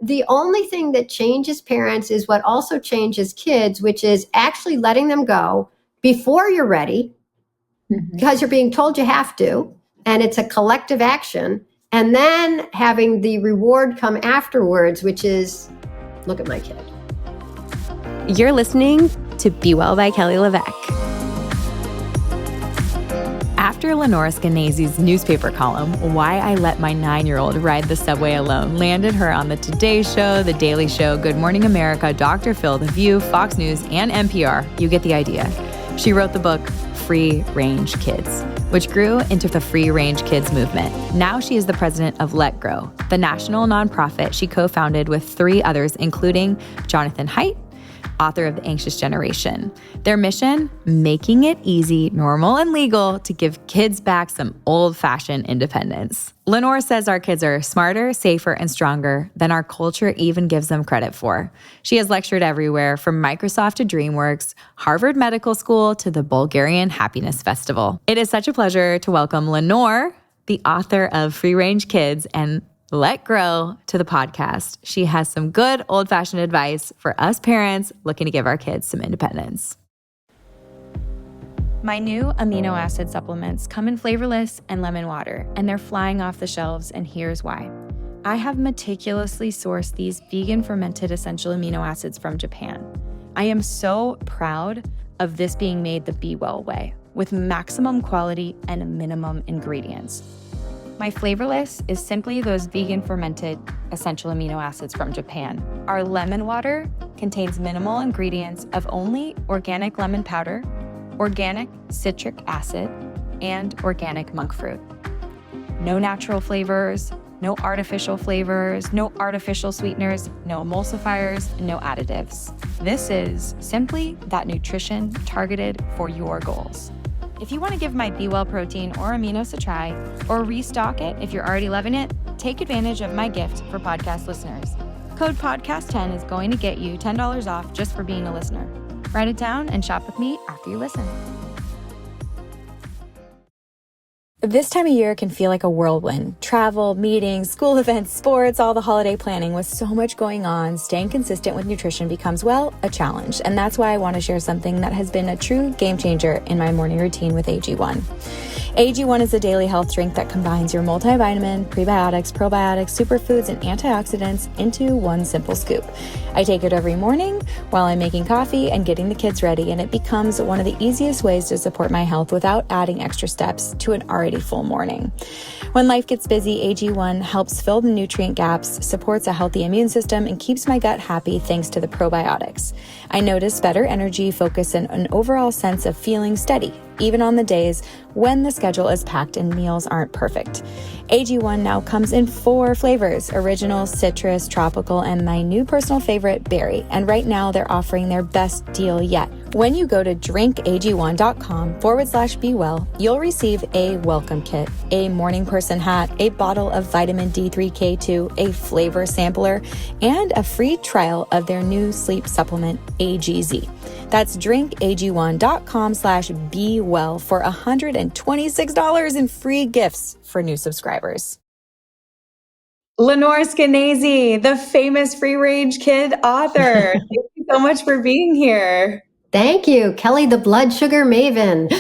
the only thing that changes parents is what also changes kids, which is actually letting them go before you're ready, because you're being told you have to, and it's a collective action, and then having the reward come afterwards, which is, look at my kid. You're listening to Be Well by Kelly LeVeque. After Lenore Skenazy's newspaper column, Why I Let My 9-Year-Old Ride the Subway Alone, landed her on The Today Show, The Daily Show, Good Morning America, Dr. Phil, The View, Fox News, and NPR, you get the idea. She wrote the book Free Range Kids, which grew into the Free Range Kids movement. Now she is the president of Let Grow, the national nonprofit she co-founded with 3 others, including Jonathan Haidt, author of The Anxious Generation. Their mission, making it easy, normal, and legal to give kids back some old-fashioned independence. Lenore says our kids are smarter, safer, and stronger than our culture even gives them credit for. She has lectured everywhere, from Microsoft to DreamWorks, Harvard Medical School to the Bulgarian Happiness Festival. It is such a pleasure to welcome Lenore, the author of Free Range Kids and Let Grow, to the podcast. She has some good old-fashioned advice for us parents looking to give our kids some independence. My new amino acid supplements come in flavorless and lemon water, and they're flying off the shelves, and here's why. I have meticulously sourced these vegan fermented essential amino acids from Japan. I am so proud of this being made the Be Well way, with maximum quality and minimum ingredients. My flavorless is simply those vegan fermented essential amino acids from Japan. Our lemon water contains minimal ingredients of only organic lemon powder, organic citric acid, and organic monk fruit. No natural flavors, no artificial flavors, no artificial sweeteners, no emulsifiers, no additives. This is simply that nutrition targeted for your goals. If you want to give my Be Well protein or aminos a try, or restock it if you're already loving it, take advantage of my gift for podcast listeners. Code podcast10 is going to get you $10 off just for being a listener. Write it down and shop with me after you listen. This time of year can feel like a whirlwind. Travel, meetings, school events, sports, all the holiday planning. With so much going on, staying consistent with nutrition becomes, well, a challenge. And that's why I want to share something that has been a true game changer in my morning routine with AG1. AG1 is a daily health drink that combines your multivitamin, prebiotics, probiotics, superfoods, and antioxidants into one simple scoop. I take it every morning while I'm making coffee and getting the kids ready, and it becomes one of the easiest ways to support my health without adding extra steps to an already full morning. When life gets busy, AG1 helps fill the nutrient gaps, supports a healthy immune system, and keeps my gut happy thanks to the probiotics. I notice better energy, focus, and an overall sense of feeling steady, even on the days when the schedule is packed and meals aren't perfect. AG1 now comes in 4 flavors: original, citrus, tropical, and my new personal favorite, berry. And right now they're offering their best deal yet. When you go to drinkag1.com/bewell, you'll receive a welcome kit, a morning person hat, a bottle of vitamin D3K2, a flavor sampler, and a free trial of their new sleep supplement, AGZ. That's drinkag1.com/bewell for $126 in free gifts for new subscribers. Lenore Skenazy, the famous Free Range Kid author. Thank you so much for being here. Thank you, Kelly, the blood sugar maven.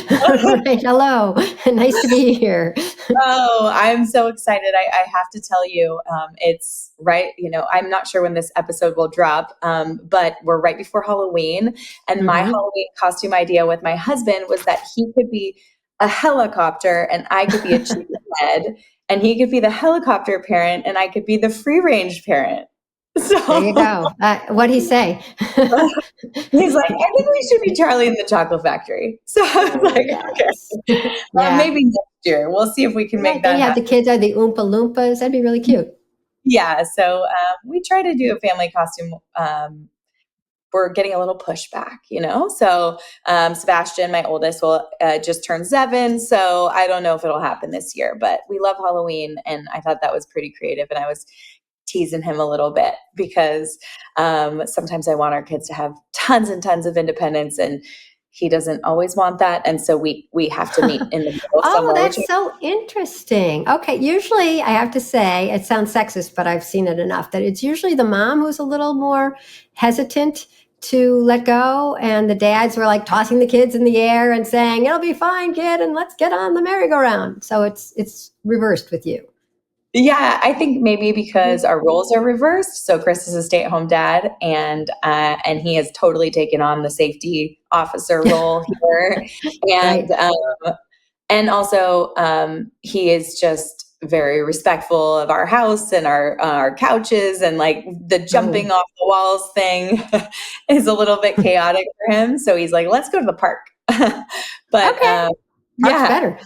Right, hello, nice to be here. Oh, I'm so excited. I have to tell you, it's right. I'm not sure when this episode will drop, but we're right before Halloween. And my Halloween costume idea with my husband was that he could be a helicopter and I could be a chicken head, and he could be the helicopter parent and I could be the free range parent. So there you go. What'd he say? He's like, I think we should be Charlie in the Chocolate Factory. So I was like, yes. okay. Yeah. Maybe next year. We'll see if we can make that happen. The kids are the Oompa Loompas. That'd be really cute. Yeah. So we try to do a family costume. We're getting a little pushback, So Sebastian, my oldest, will just turn 7. So I don't know if it'll happen this year, but we love Halloween. And I thought that was pretty creative. And I was teasing him a little bit because sometimes I want our kids to have tons and tons of independence. And, he doesn't always want that. And so we have to meet in the middle Oh, somewhere, which that's so interesting. Okay, usually I have to say, it sounds sexist, but I've seen it enough that it's usually the mom who's a little more hesitant to let go, and the dads were like tossing the kids in the air and saying, "It'll be fine, kid, and let's get on the merry-go-round." So it's reversed with you. yeah, I think maybe because our roles are reversed. So Chris is a stay-at-home dad, and he has totally taken on the safety officer role here, Right. and also he is just very respectful of our house and our couches, and like the jumping Oh, off the walls thing is a little bit chaotic for him. So he's like, "Let's go to the park," but okay. Park's yeah. better.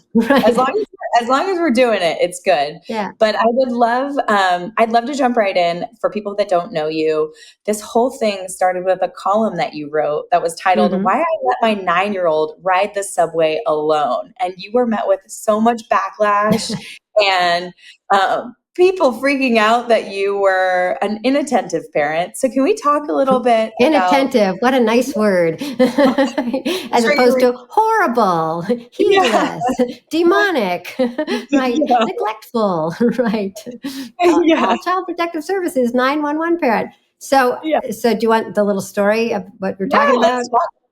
As long Right. as long as we're doing it, it's good. Yeah. But I'd love to jump right in for people that don't know you. This whole thing started with a column that you wrote that was titled Hmm. "Why I Let My 9-Year-Old Ride the Subway Alone," and you were met with so much backlash and people freaking out that you were an inattentive parent. So can we talk a little bit about? Inattentive, what a nice word. I'm As sure you opposed were. to horrible, Yeah, heedless, demonic, right? yeah, Neglectful, right? yeah, Call Child Protective Services, 911 parent. So, yeah. so do you want the little story of what you're Yeah, talking about?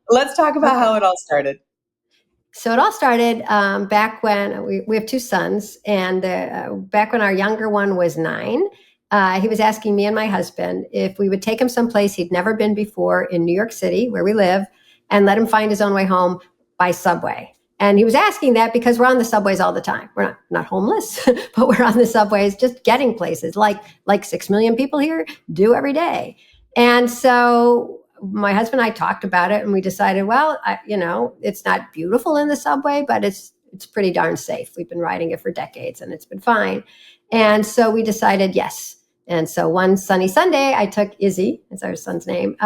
let's talk about Okay. how it all started. So it all started back when we have two sons, and back when our younger one was 9, he was asking me and my husband if we would take him someplace he'd never been before in New York City, where we live, and let him find his own way home by subway. And he was asking that because we're on the subways all the time. We're not homeless, but we're on the subways just getting places like 6 million people here do every day. And so my husband and I talked about it, and we decided, well, it's not beautiful in the subway, but it's pretty darn safe. We've been riding it for decades, and it's been fine. And so we decided yes. And so one sunny Sunday, I took Izzy, that's our son's name,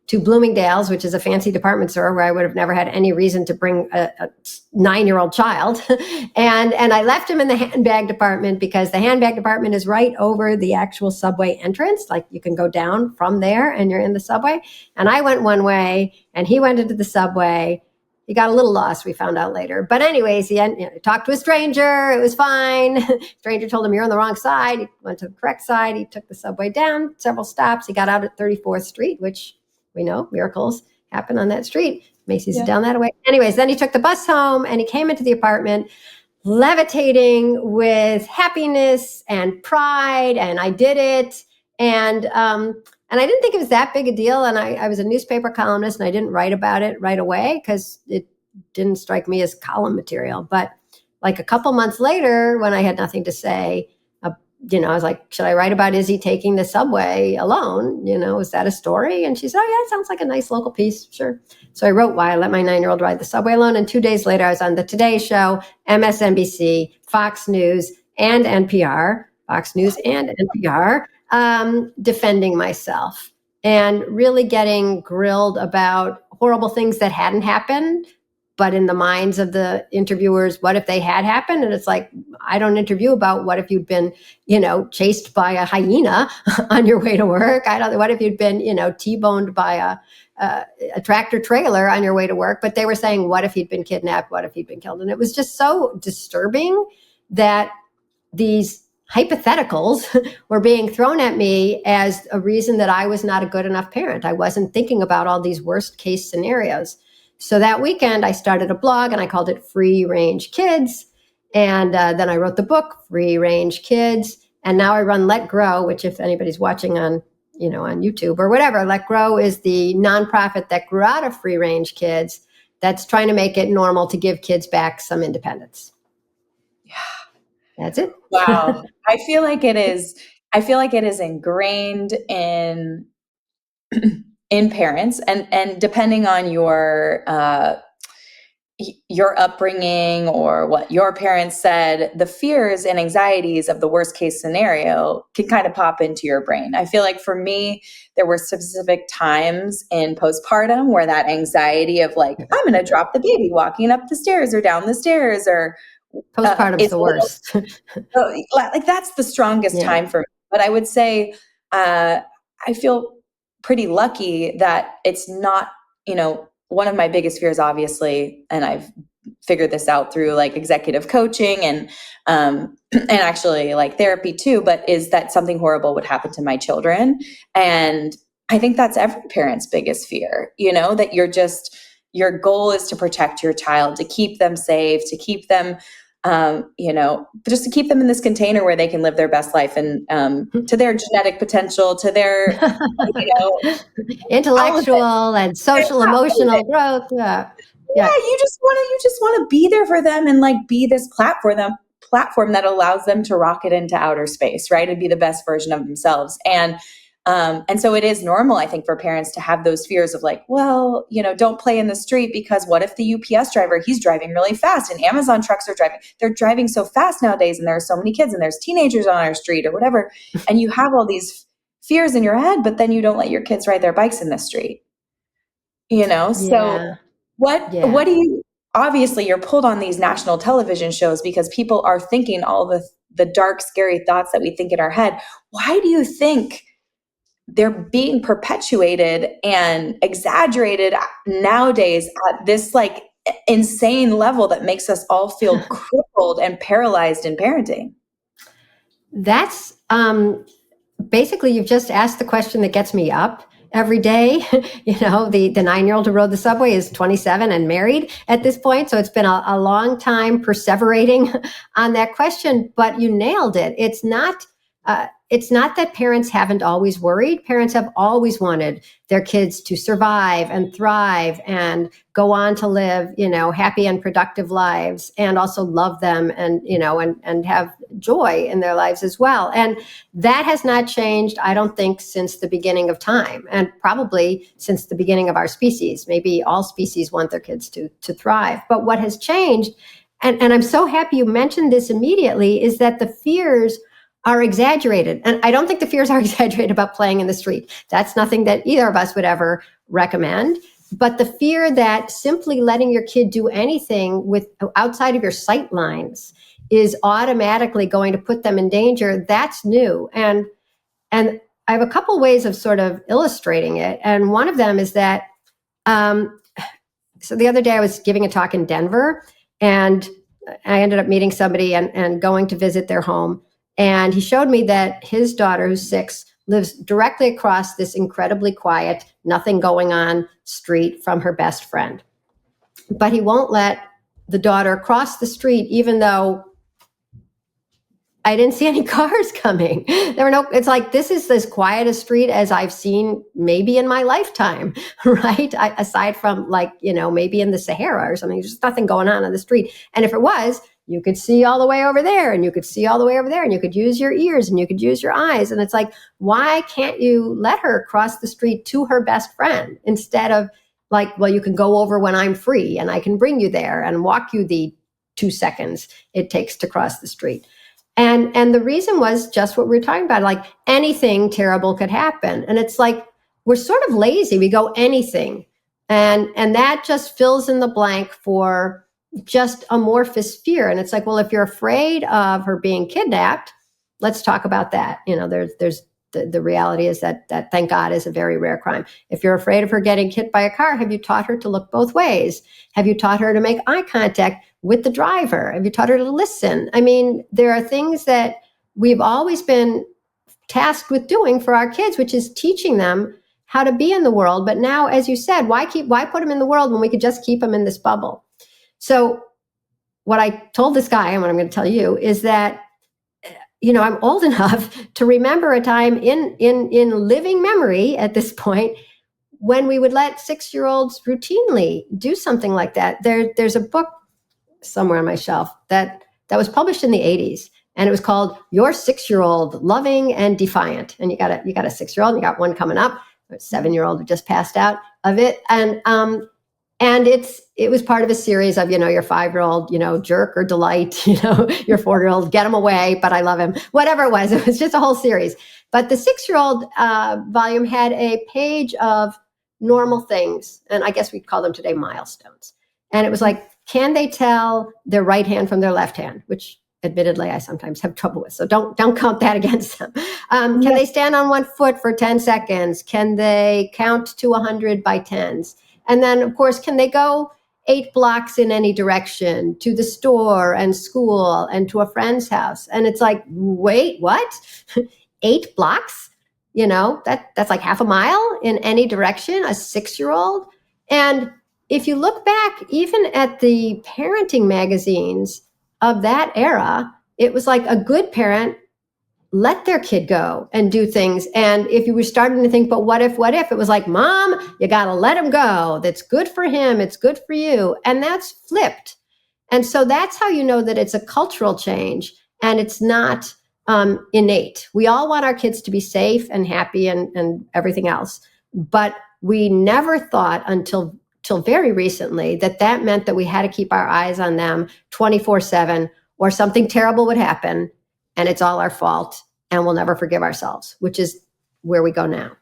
to Bloomingdale's, which is a fancy department store where I would have never had any reason to bring a 9-year-old child. And I left him in the handbag department because the handbag department is right over the actual subway entrance. Like you can go down from there and you're in the subway. And I went one way and he went into the subway. He got a little lost, we found out later. But anyways, he talked to a stranger. It was fine. Stranger told him, "You're on the wrong side." He went to the correct side. He took the subway down several stops. He got out at 34th Street, which we know miracles happen on that street. Macy's Yeah. down that way. Anyways, then he took the bus home and he came into the apartment levitating with happiness and pride, and I did it. And I didn't think it was that big a deal. And I was a newspaper columnist, and I didn't write about it right away because it didn't strike me as column material. But like a couple months later, when I had nothing to say, I was like, should I write about Izzy taking the subway alone? Is that a story? And she said, "Oh, yeah, it sounds like a nice local piece. Sure." So I wrote "Why I Let My 9-Year-Old Ride the Subway Alone." And 2 days later, I was on the Today Show, MSNBC, Fox News, and NPR, Fox News and NPR, defending myself and really getting grilled about horrible things that hadn't happened. But in the minds of the interviewers, what if they had happened? And it's like, I don't interview about what if you'd been, chased by a hyena on your way to work. I don't. What if you'd been, T-boned by a tractor trailer on your way to work? But they were saying, what if he'd been kidnapped? What if he'd been killed? And it was just so disturbing that these hypotheticals were being thrown at me as a reason that I was not a good enough parent. I wasn't thinking about all these worst case scenarios. So that weekend, I started a blog and I called it Free Range Kids. And then I wrote the book, Free Range Kids. And now I run Let Grow, which if anybody's watching on YouTube or whatever, Let Grow is the nonprofit that grew out of Free Range Kids that's trying to make it normal to give kids back some independence. Yeah. That's it. Wow. I feel like it is ingrained in parents, and depending on your upbringing or what your parents said, the fears and anxieties of the worst case scenario can kind of pop into your brain. I feel like for me, there were specific times in postpartum where that anxiety of like, I'm going to drop the baby walking up the stairs or down the stairs, or Postpartum's is the a little, worst. like that's the strongest Yeah. time for me. But I would say I feel pretty lucky that it's not, one of my biggest fears, obviously, and I've figured this out through like executive coaching and actually like therapy too, but is that something horrible would happen to my children. And I think that's every parent's biggest fear, that your goal is to protect your child, to keep them safe, to keep them, just to keep them in this container where they can live their best life and to their genetic potential, to their, intellectual and social, emotional growth. Yeah. You just want to be there for them and like be this platform that allows them to rocket into outer space, right? And be the best version of themselves. And so it is normal, I think, for parents to have those fears of like, well, don't play in the street because what if the UPS driver, he's driving really fast and Amazon trucks they're driving so fast nowadays and there are so many kids and there's teenagers on our street or whatever. And you have all these fears in your head, but then you don't let your kids ride their bikes in the street, So what do you, obviously you're pulled on these national television shows because people are thinking all the dark, scary thoughts that we think in our head. Why do you think they're being perpetuated and exaggerated nowadays at this like insane level that makes us all feel crippled and paralyzed in parenting? That's basically, you've just asked the question that gets me up every day. The 9-year-old who rode the subway is 27 and married at this point. So it's been a long time perseverating on that question, but you nailed it. It's not that parents haven't always worried. Parents have always wanted their kids to survive and thrive and go on to live, happy and productive lives, and also love them and, and have joy in their lives as well. And that has not changed, I don't think, since the beginning of time, and probably since the beginning of our species. Maybe all species want their kids to thrive. But what has changed, and I'm so happy you mentioned this immediately, is that the fears are exaggerated. And I don't think the fears are exaggerated about playing in the street. That's nothing that either of us would ever recommend. But the fear that simply letting your kid do anything outside of your sight lines is automatically going to put them in danger, that's new. And I have a couple ways of sort of illustrating it. And one of them is that, so the other day I was giving a talk in Denver, and I ended up meeting somebody and going to visit their home. And he showed me that his daughter, who's 6, lives directly across this incredibly quiet, nothing going on street from her best friend. But he won't let the daughter cross the street, even though I didn't see any cars coming. It's like, this is as quiet a street as I've seen maybe in my lifetime, right? Aside from maybe in the Sahara or something, there's just nothing going on the street. And if it was, you could see all the way over there and you could see all the way over there and you could use your ears and you could use your eyes. And it's like, why can't you let her cross the street to her best friend instead of like, well, you can go over when I'm free and I can bring you there and walk you the 2 seconds it takes to cross the street. And the reason was just what we were talking about, like anything terrible could happen. And it's like, we're sort of lazy. We go anything. And that just fills in the blank for just amorphous fear. And it's like, well, if you're afraid of her being kidnapped, let's talk about that. There's the reality is that thank God is a very rare crime. If you're afraid of her getting hit by a car, have you taught her to look both ways? Have you taught her to make eye contact with the driver? Have you taught her to listen? I mean, there are things that we've always been tasked with doing for our kids, which is teaching them how to be in the world. But now, as you said, why put them in the world when we could just keep them in this bubble? So what I told this guy, and what I'm going to tell you, is that, I'm old enough to remember a time in living memory at this point when we would let 6-year-olds routinely do something like that. There's a book somewhere on my shelf that was published in the 80s, and it was called Your 6-Year-Old Loving and Defiant. And you got a 6-year-old, and you got one coming up, a 7-year-old who just passed out of it. And it was part of a series of, your 5-year-old, jerk or delight, your 4-year-old, get him away, but I love him, whatever it was just a whole series. But the 6-year-old volume had a page of normal things. And I guess we'd call them today milestones. And it was like, can they tell their right hand from their left hand, which admittedly I sometimes have trouble with. So don't count that against them. Can they stand on one foot for 10 seconds? Can they count to 100 by tens? And then, of course, can they go 8 blocks in any direction to the store and school and to a friend's house? And it's like, wait, what? 8 blocks? That's like half a mile in any direction, a 6-year-old. And if you look back, even at the parenting magazines of that era, it was like a good parent let their kid go and do things. And if you were starting to think, but what if, it was like, Mom, you got to let him go. That's good for him. It's good for you. And that's flipped. And so that's how you know that it's a cultural change and it's not innate. We all want our kids to be safe and happy and everything else. But we never thought until very recently that meant that we had to keep our eyes on them 24/7 or something terrible would happen and it's all our fault and we'll never forgive ourselves, which is where we go now.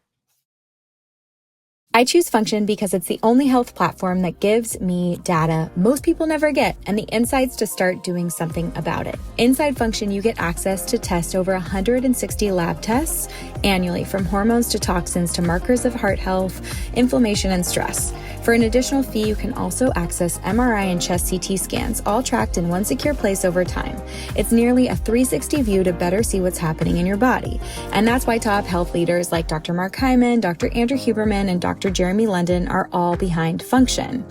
I choose Function because it's the only health platform that gives me data most people never get and the insights to start doing something about it. Inside Function, you get access to test over 160 lab tests annually, from hormones to toxins to markers of heart health, inflammation, and stress. For an additional fee, you can also access MRI and chest CT scans, all tracked in one secure place over time. It's nearly a 360 view to better see what's happening in your body. And that's why top health leaders like Dr. Mark Hyman, Dr. Andrew Huberman, and Dr. Jeremy London are all behind Function.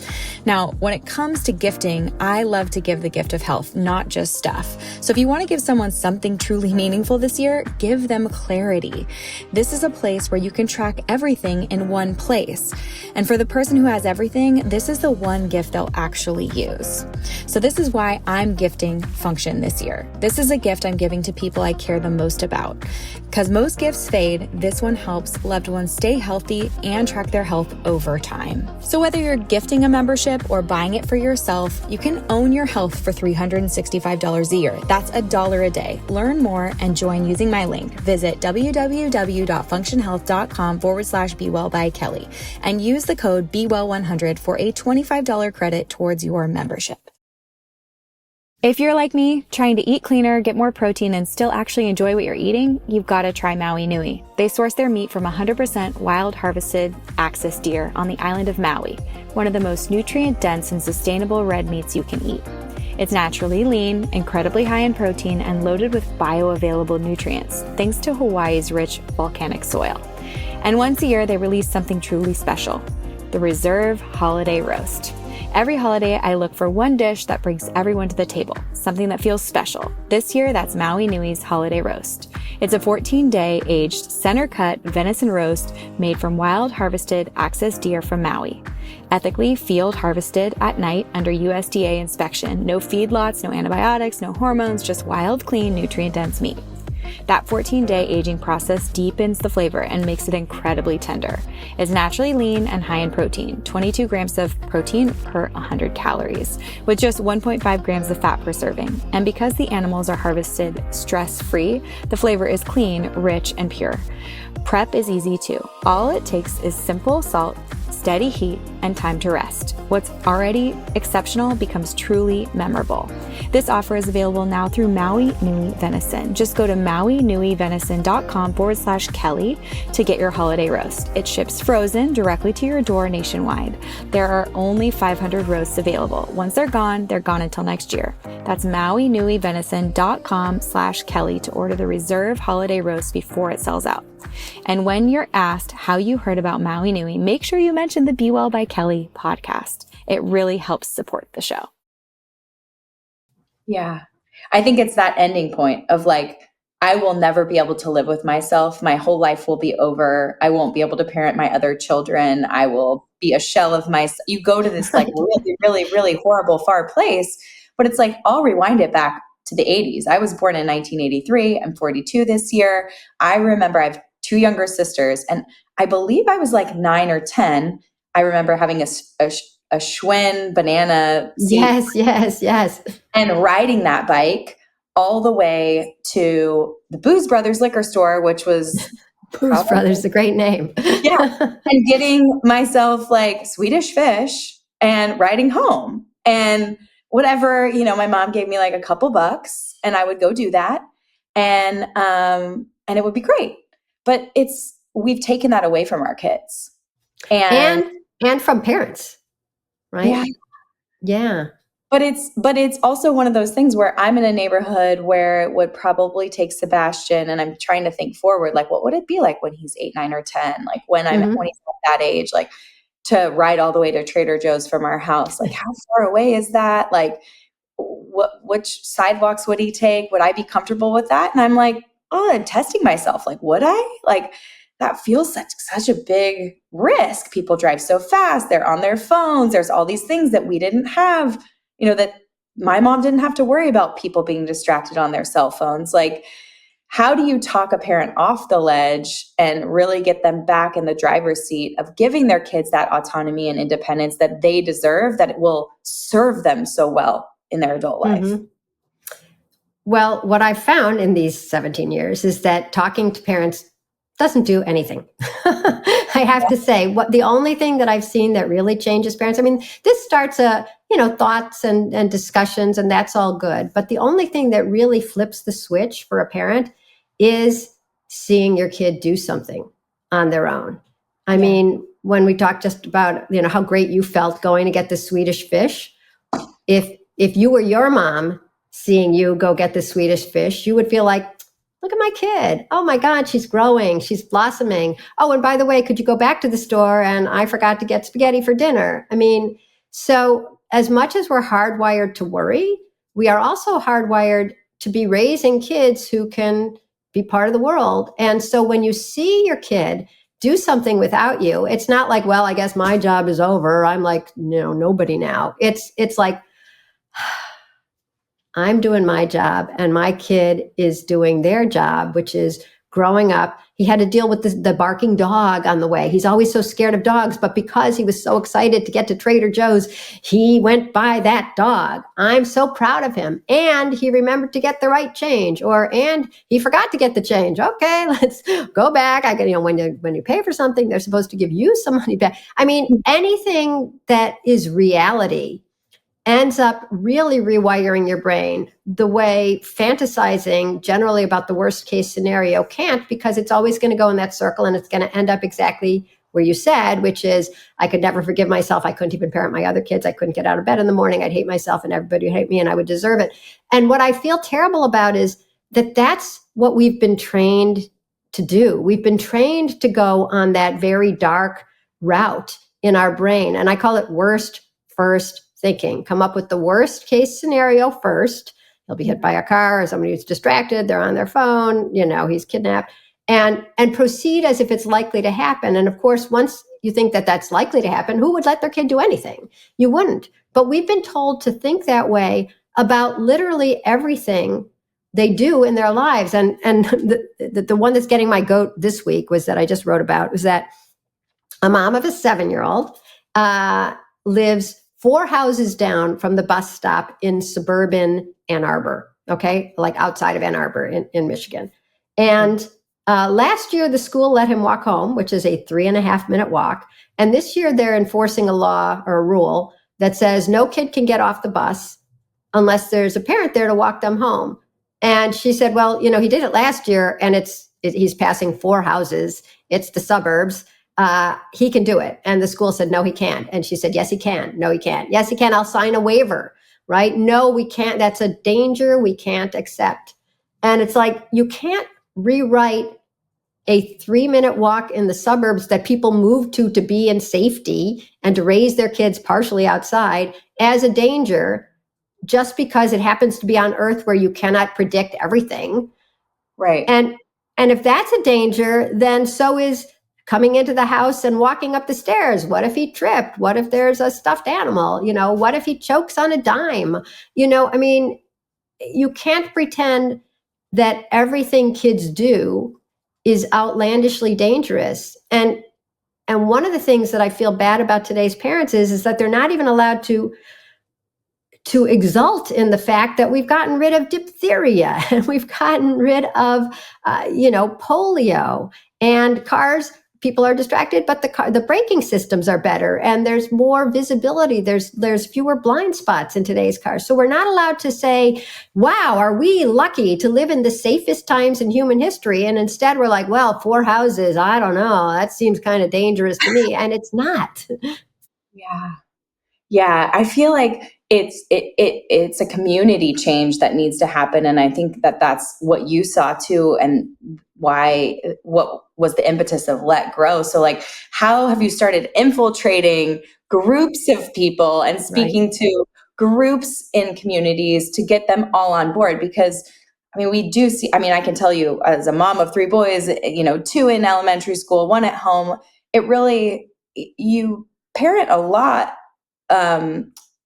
Now, when it comes to gifting, I love to give the gift of health, not just stuff. So if you want to give someone something truly meaningful this year, give them clarity. This is a place where you can track everything in one place. And for the person who has everything, this is the one gift they'll actually use. So this is why I'm gifting Function this year. This is a gift I'm giving to people I care the most about. Because most gifts fade, this one helps loved ones stay healthy and track their health over time. So whether you're gifting a membership or buying it for yourself, you can own your health for $365 a year. That's $1 a day. Learn more and join using my link. Visit www.functionhealth.com/BeWell by Kelly and use the code BeWell100 for a $25 credit towards your membership. If you're like me, trying to eat cleaner, get more protein, and still actually enjoy what you're eating, you've got to try Maui Nui. They source their meat from 100% wild harvested axis deer on the island of Maui, one of the most nutrient-dense and sustainable red meats you can eat. It's naturally lean, incredibly high in protein, and loaded with bioavailable nutrients, thanks to Hawaii's rich volcanic soil. And once a year, they release something truly special, the Reserve Holiday Roast. Every holiday, I look for one dish that brings everyone to the table, something that feels special. This year, that's Maui Nui's Holiday Roast. It's a 14-day aged center-cut venison roast made from wild harvested axis deer from Maui. Ethically field harvested at night under USDA inspection. No feedlots, no antibiotics, no hormones, just wild, clean, nutrient-dense meat. That 14-day aging process deepens the flavor and makes it incredibly tender. It's naturally lean and high in protein, 22 grams of protein per 100 calories, with just 1.5 grams of fat per serving. And because the animals are harvested stress-free, the flavor is clean, rich, and pure. Prep is easy too. All it takes is simple salt, steady heat, and time to rest. What's already exceptional becomes truly memorable. This offer is available now through Maui Nui Venison. Just go to mauinuivenison.com/Kelly to get your holiday roast. It ships frozen directly to your door nationwide. There are only 500 roasts available. Once they're gone until next year. That's mauinuivenison.com/Kelly to order the Reserve Holiday Roast before it sells out. And when you're asked how you heard about Maui Nui, make sure you mention the Be Well by Kelly podcast. It really helps support the show. Yeah. I think it's that ending point of like, I will never be able to live with myself. My whole life will be over. I won't be able to parent my other children. I will be a shell of myself. You go to this like really, really, really horrible, far place, but it's like, I'll rewind it back to the 80s. I was born in 1983. I'm 42 this year. I remember I have 2 younger sisters, and I believe I was like 9 or 10. I remember having a Schwinn banana seat. Yes. And riding that bike all the way to the Booze Brothers liquor store, which was Booze Brothers, a great name. Yeah. And getting myself like Swedish fish and riding home and whatever, my mom gave me like a couple bucks and I would go do that. And it would be great. But we've taken that away from our kids. And And from parents, right? Yeah. Yeah. But it's also one of those things where I'm in a neighborhood where it would probably take Sebastian, and I'm trying to think forward, like, what would it be like when he's 8, 9, or 10? Like when Mm-hmm. he's at that age, like to ride all the way to Trader Joe's from our house. Like, how far away is that? Like, which sidewalks would he take? Would I be comfortable with that? And I'm like, oh, I'm testing myself. Like, would I? Like, that feels such a big risk. People drive so fast. They're on their phones. There's all these things that we didn't have, that my mom didn't have to worry about people being distracted on their cell phones. Like, how do you talk a parent off the ledge and really get them back in the driver's seat of giving their kids that autonomy and independence that they deserve, that it will serve them so well in their adult life? Mm-hmm. Well, what I've found in these 17 years is that talking to parents doesn't do anything. I have to say, the only thing that I've seen that really changes parents, I mean, this starts thoughts and discussions, and that's all good. But the only thing that really flips the switch for a parent is seeing your kid do something on their own. I mean, when we talked just about, how great you felt going to get the Swedish fish, if you were your mom seeing you go get the Swedish fish, you would feel like, look at my kid. Oh my God, she's growing. She's blossoming. Oh, and by the way, could you go back to the store? And I forgot to get spaghetti for dinner. I mean, so as much as we're hardwired to worry, we are also hardwired to be raising kids who can be part of the world. And so when you see your kid do something without you, it's not like, well, I guess my job is over. I'm like, nobody now. It's like, I'm doing my job and my kid is doing their job, which is growing up. He had to deal with the barking dog on the way. He's always so scared of dogs, but because he was so excited to get to Trader Joe's, he went by that dog. I'm so proud of him. And he remembered to get the right change, and he forgot to get the change. Okay, let's go back. When you pay for something, they're supposed to give you some money back. I mean, anything that is reality ends up really rewiring your brain the way fantasizing generally about the worst case scenario can't, because it's always going to go in that circle and it's going to end up exactly where you said, which is, I could never forgive myself. I couldn't even parent my other kids. I couldn't get out of bed in the morning. I'd hate myself and everybody would hate me and I would deserve it. And what I feel terrible about is that that's what we've been trained to do. We've been trained to go on that very dark route in our brain. And I call it worst first thinking. Come up with the worst case scenario first. He'll be hit by a car, or somebody who's distracted, they're on their phone, he's kidnapped, and proceed as if it's likely to happen. And of course, once you think that that's likely to happen, who would let their kid do anything? You wouldn't. But we've been told to think that way about literally everything they do in their lives. And the one that's getting my goat this week was that I just wrote about, was that a mom of a 7-year-old lives 4 houses down from the bus stop in suburban Ann Arbor, okay? Like outside of Ann Arbor in Michigan. And last year, the school let him walk home, which is a 3.5-minute walk. And this year, they're enforcing a law or a rule that says no kid can get off the bus unless there's a parent there to walk them home. And she said, well, he did it last year, and he's passing 4 houses. It's the suburbs. He can do it. And the school said, no, he can't. And she said, yes, he can. No, he can't. Yes, he can. I'll sign a waiver, right? No, we can't. That's a danger we can't accept. And it's like, you can't rewrite a 3-minute walk in the suburbs that people move to be in safety and to raise their kids partially outside as a danger just because it happens to be on Earth where you cannot predict everything. Right. And if that's a danger, then so is coming into the house and walking up the stairs. What if he tripped? What if there's a stuffed animal? What if he chokes on a dime? I mean, you can't pretend that everything kids do is outlandishly dangerous. And one of the things that I feel bad about today's parents is that they're not even allowed to exult in the fact that we've gotten rid of diphtheria and we've gotten rid of, polio, and cars. People are distracted, but the braking systems are better, and there's more visibility. There's fewer blind spots in today's cars. So we're not allowed to say, "Wow, are we lucky to live in the safest times in human history?" And instead, we're like, "Well, 4 houses. I don't know. That seems kind of dangerous to me," and it's not. Yeah. Yeah, I feel like it's a community change that needs to happen, and I think that that's what you saw too, and what was the impetus of Let Grow. So, like, how have you started infiltrating groups of people and Right. speaking to groups in communities to get them all on board? Because I mean, we do see. I mean, I can tell you, as a mom of three boys, two in elementary school, one at home. It really you parent a lot,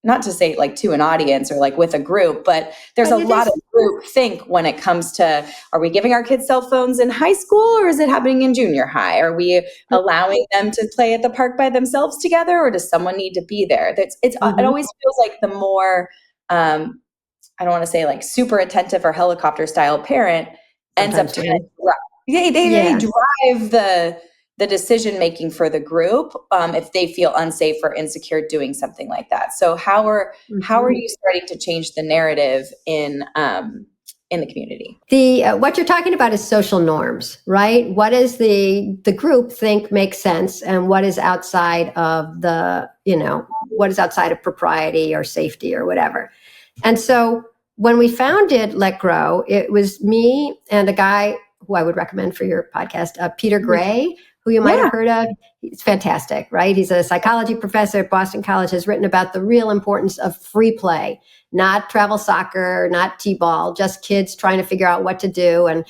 not to say like to an audience or like with a group, but there's But a it lot of is, group think when it comes to, are we giving our kids cell phones in high school or is it happening in junior high? Are we allowing them to play at the park by themselves together, or does someone need to be there? It always feels like the more, I don't want to say like super attentive or helicopter style parent ends up sometimes trying really. to, they Yeah. drive the decision making for the group, if they feel unsafe or insecure doing something like that. So how are Mhm. you starting to change the narrative in the community? The what you're talking about is social norms, right? What does the group think makes sense, and what is outside of what is outside of propriety or safety or whatever. And so when we founded Let Grow, it was me and a guy who I would recommend for your podcast, Peter Gray, who you might Yeah. have heard of. He's fantastic, right? He's a psychology professor at Boston College, has written about the real importance of free play, not travel soccer, not t-ball, just kids trying to figure out what to do and,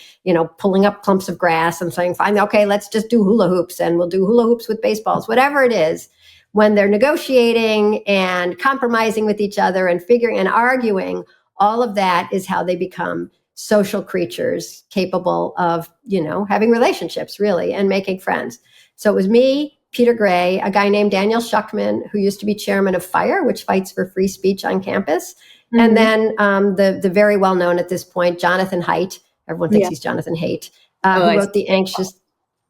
pulling up clumps of grass and saying, fine, okay, let's just do hula hoops, and we'll do hula hoops with baseballs, whatever it is. When they're negotiating and compromising with each other and figuring and arguing, all of that is how they become social creatures capable of, having relationships really and making friends. So it was me, Peter Gray, a guy named Daniel Schuckman, who used to be chairman of FIRE, which fights for free speech on campus. Mm-hmm. And then the very well known at this point, Jonathan Haidt. Everyone thinks he's Jonathan Haidt, who wrote The Anxious.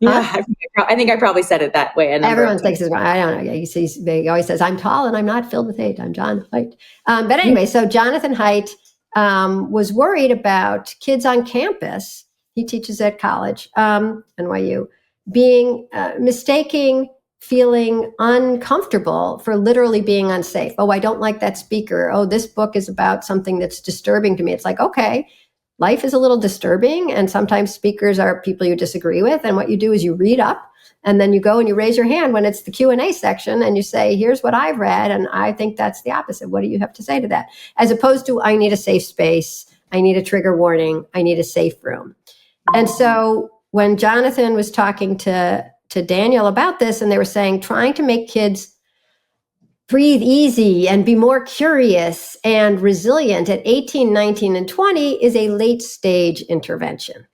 Yeah, I think I probably said it that way. Everyone thinks it's wrong. I don't know. He always says, I'm tall and I'm not filled with hate. I'm John Haidt. But anyway, so Jonathan Haidt was worried about kids on campus. He teaches at college, NYU, being mistaking feeling uncomfortable for literally being unsafe. Oh, I don't like that speaker. Oh, this book is about something that's disturbing to me. It's like, okay, life is a little disturbing, and sometimes speakers are people you disagree with, and what you do is you read up, and then you go and you raise your hand when it's the Q&A section, and you say, here's what I've read, and I think that's the opposite. What do you have to say to that? As opposed to, I need a safe space, I need a trigger warning, I need a safe room. And so when Jonathan was talking to Daniel about this, and they were saying, trying to make kids breathe easy and be more curious and resilient at 18, 19, and 20 is a late stage intervention.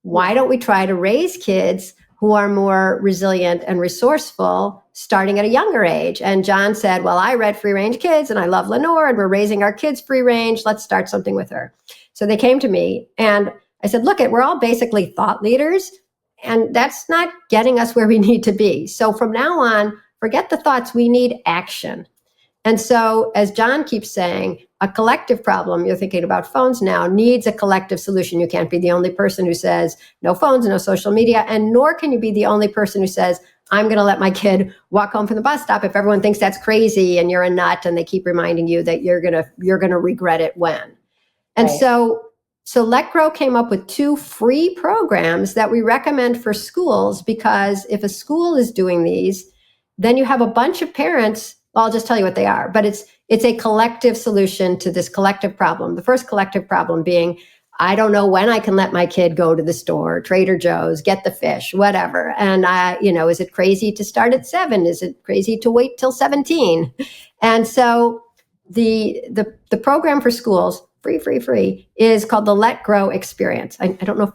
Why don't we try to raise kids who are more resilient and resourceful starting at a younger age? And John said, well, I read Free Range Kids and I love Lenore and we're raising our kids free range. Let's start something with her. So they came to me and I said, look, we're all basically thought leaders, and that's not getting us where we need to be. So from now on, forget the thoughts, we need action. And so, as John keeps saying, a collective problem, you're thinking about phones now, needs a collective solution. You can't be the only person who says no phones, no social media, and nor can you be the only person who says, I'm going to let my kid walk home from the bus stop if everyone thinks that's crazy and you're a nut and they keep reminding you that you're going to regret it when. And Right. So Let Grow came up with 2 free programs that we recommend for schools, because if a school is doing these, then you have a bunch of parents. Well, I'll just tell you what they are, but it's a collective solution to this collective problem. The first collective problem being, I don't know when I can let my kid go to the store, Trader Joe's, get the fish, whatever. And is it crazy to start at 7? Is it crazy to wait till 17? And so the program for schools, free, is called the Let Grow Experience. I don't know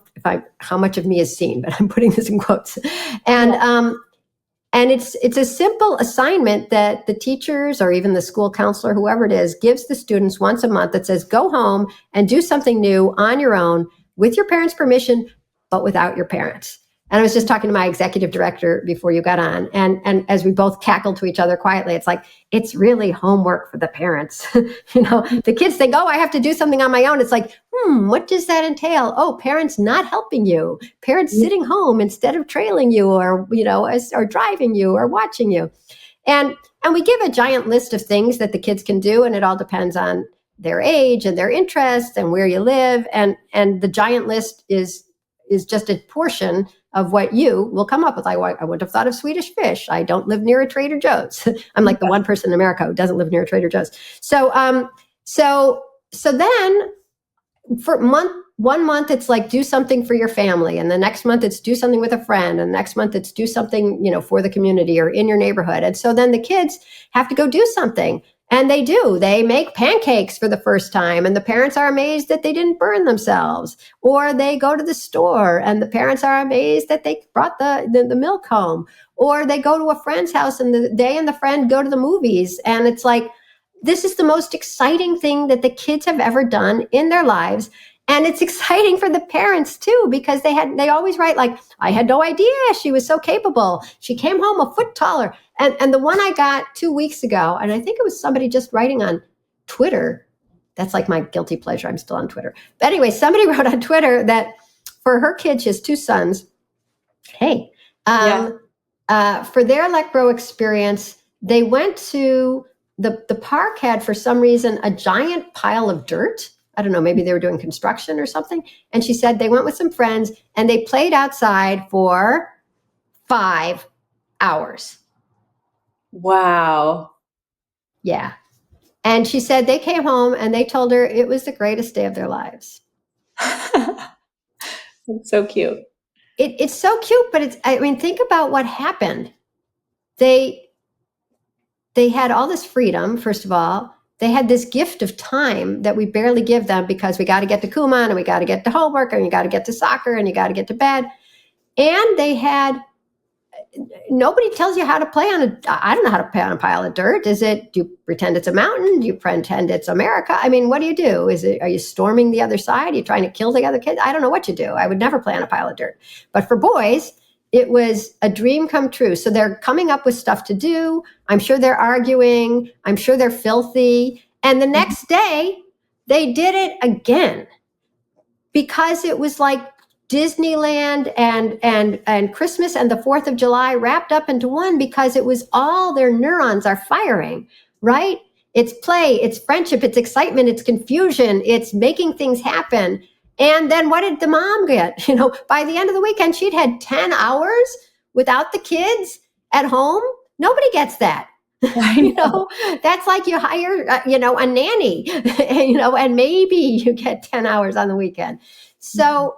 how much of me is seen, but I'm putting this in quotes. And it's a simple assignment that the teachers or even the school counselor, whoever it is, gives the students once a month that says, go home and do something new on your own with your parents' permission, but without your parents. And I was just talking to my executive director before you got on. And as we both cackled to each other quietly, it's like, it's really homework for the parents. The kids think, oh, I have to do something on my own. It's like, what does that entail? Oh, parents not helping you, parents sitting home instead of trailing you or driving you or watching you. And And we give a giant list of things that the kids can do, and it all depends on their age and their interests and where you live. And the giant list is just a portion of what you will come up with. I wouldn't have thought of Swedish fish. I don't live near a Trader Joe's. I'm like the one person in America who doesn't live near a Trader Joe's. So then for 1 month, it's like do something for your family. And the next month it's do something with a friend. And the next month it's do something, for the community or in your neighborhood. And so then the kids have to go do something. And they do. They make pancakes for the first time, and the parents are amazed that they didn't burn themselves. Or they go to the store, and the parents are amazed that they brought the milk home. Or they go to a friend's house, and they and the friend go to the movies. And it's like, this is the most exciting thing that the kids have ever done in their lives. And it's exciting for the parents too, because they always write like, I had no idea she was so capable. She came home a foot taller. And the one I got 2 weeks ago, and I think it was somebody just writing on Twitter. That's like my guilty pleasure. I'm still on Twitter. But anyway, somebody wrote on Twitter that for her kids, she has 2 sons. Hey, for their Let Grow experience, they went to the park had for some reason a giant pile of dirt. I don't know, maybe they were doing construction or something. And she said they went with some friends and they played outside for 5 hours. Wow. Yeah. And she said they came home and they told her it was the greatest day of their lives. It's so cute. It's so cute, but think about what happened. They had all this freedom, first of all. They had this gift of time that we barely give them because we got to get to Kumon and we got to get to homework and you got to get to soccer and you got to get to bed. And nobody tells you how to play I don't know how to play on a pile of dirt. Do you pretend it's a mountain? Do you pretend it's America? I mean, what do you do? Are you storming the other side? Are you trying to kill the other kids? I don't know what you do. I would never play on a pile of dirt. But for boys, it was a dream come true. So they're coming up with stuff to do. I'm sure they're arguing. I'm sure they're filthy. And the next day, they did it again because it was like Disneyland and Christmas and the 4th of July wrapped up into one, because it was all their neurons are firing, right? It's play, it's friendship, it's excitement, it's confusion, it's making things happen. And then what did the mom get? By the end of the weekend, she'd had 10 hours without the kids at home. Nobody gets that. That's like you hire, a nanny, and maybe you get 10 hours on the weekend. So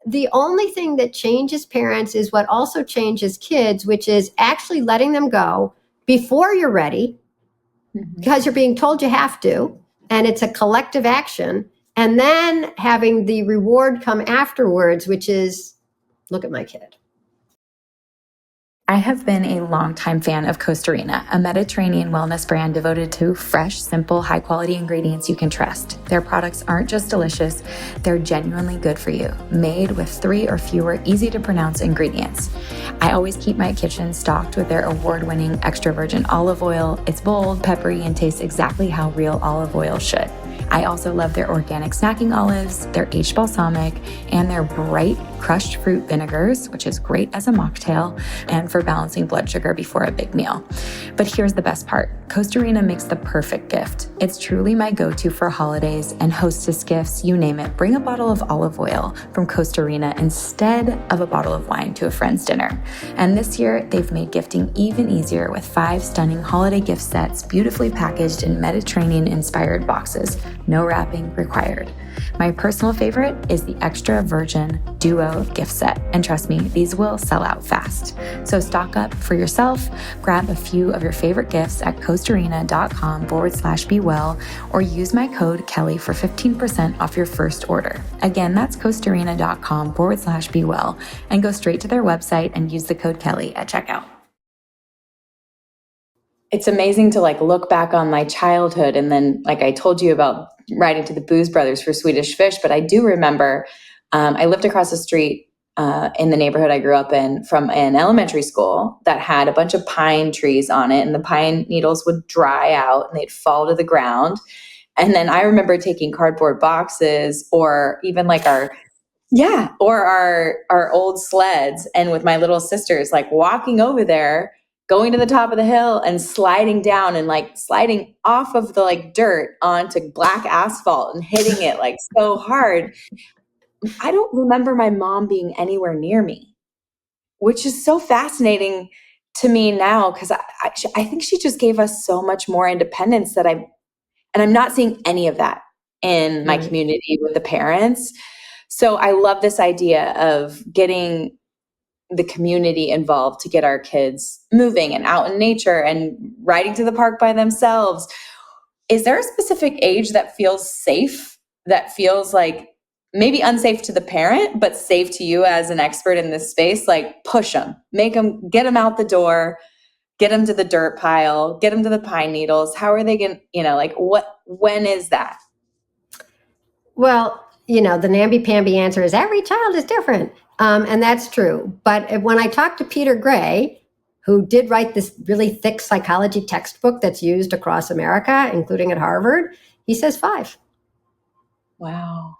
the only thing that changes parents is what also changes kids, which is actually letting them go before you're ready, because you're being told you have to, and it's a collective action. And then having the reward come afterwards, which is, look at my kid. I have been a longtime fan of Costarina, a Mediterranean wellness brand devoted to fresh, simple, high-quality ingredients you can trust. Their products aren't just delicious, they're genuinely good for you, made with 3 or fewer easy-to-pronounce ingredients. I always keep my kitchen stocked with their award-winning extra virgin olive oil. It's bold, peppery, and tastes exactly how real olive oil should. I also love their organic snacking olives, their aged balsamic, and their bright crushed fruit vinegars, which is great as a mocktail and for balancing blood sugar before a big meal. But here's the best part. Costarina makes the perfect gift. It's truly my go-to for holidays and hostess gifts, you name it. Bring a bottle of olive oil from Costarina instead of a bottle of wine to a friend's dinner. And this year, they've made gifting even easier with 5 stunning holiday gift sets beautifully packaged in Mediterranean-inspired boxes. No wrapping required. My personal favorite is the extra virgin duo gift set. And trust me, these will sell out fast. So stock up for yourself, grab a few of your favorite gifts at costarina.com/bewell, or use my code Kelly for 15% off your first order. Again, that's costarina.com/bewell, and go straight to their website and use the code Kelly at checkout. It's amazing to look back on my childhood, and then I told you about writing to the Booz Brothers for Swedish Fish, but I do remember I lived across the street in the neighborhood I grew up in from an elementary school that had a bunch of pine trees on it, and the pine needles would dry out and they'd fall to the ground. And then I remember taking cardboard boxes or even our old sleds, and with my little sisters walking over there going to the top of the hill and sliding down and like sliding off of the like dirt onto black asphalt and hitting it like so hard. I don't remember my mom being anywhere near me, which is so fascinating to me now, because I think she just gave us so much more independence and I'm not seeing any of that in my community with the parents. So I love this idea of getting the community involved to get our kids moving and out in nature and riding to the park by themselves. Is there a specific age that feels safe, that feels like maybe unsafe to the parent, but safe to you as an expert in this space? Like push them, get them out the door, get them to the dirt pile, get them to the pine needles. How are they going to, like when is that? Well, the namby-pamby answer is every child is different. And that's true. But when I talked to Peter Gray, who did write this really thick psychology textbook that's used across America, including at Harvard, he says 5. Wow.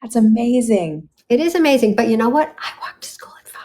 That's amazing. It is amazing. But you know what? I walked to school at 5.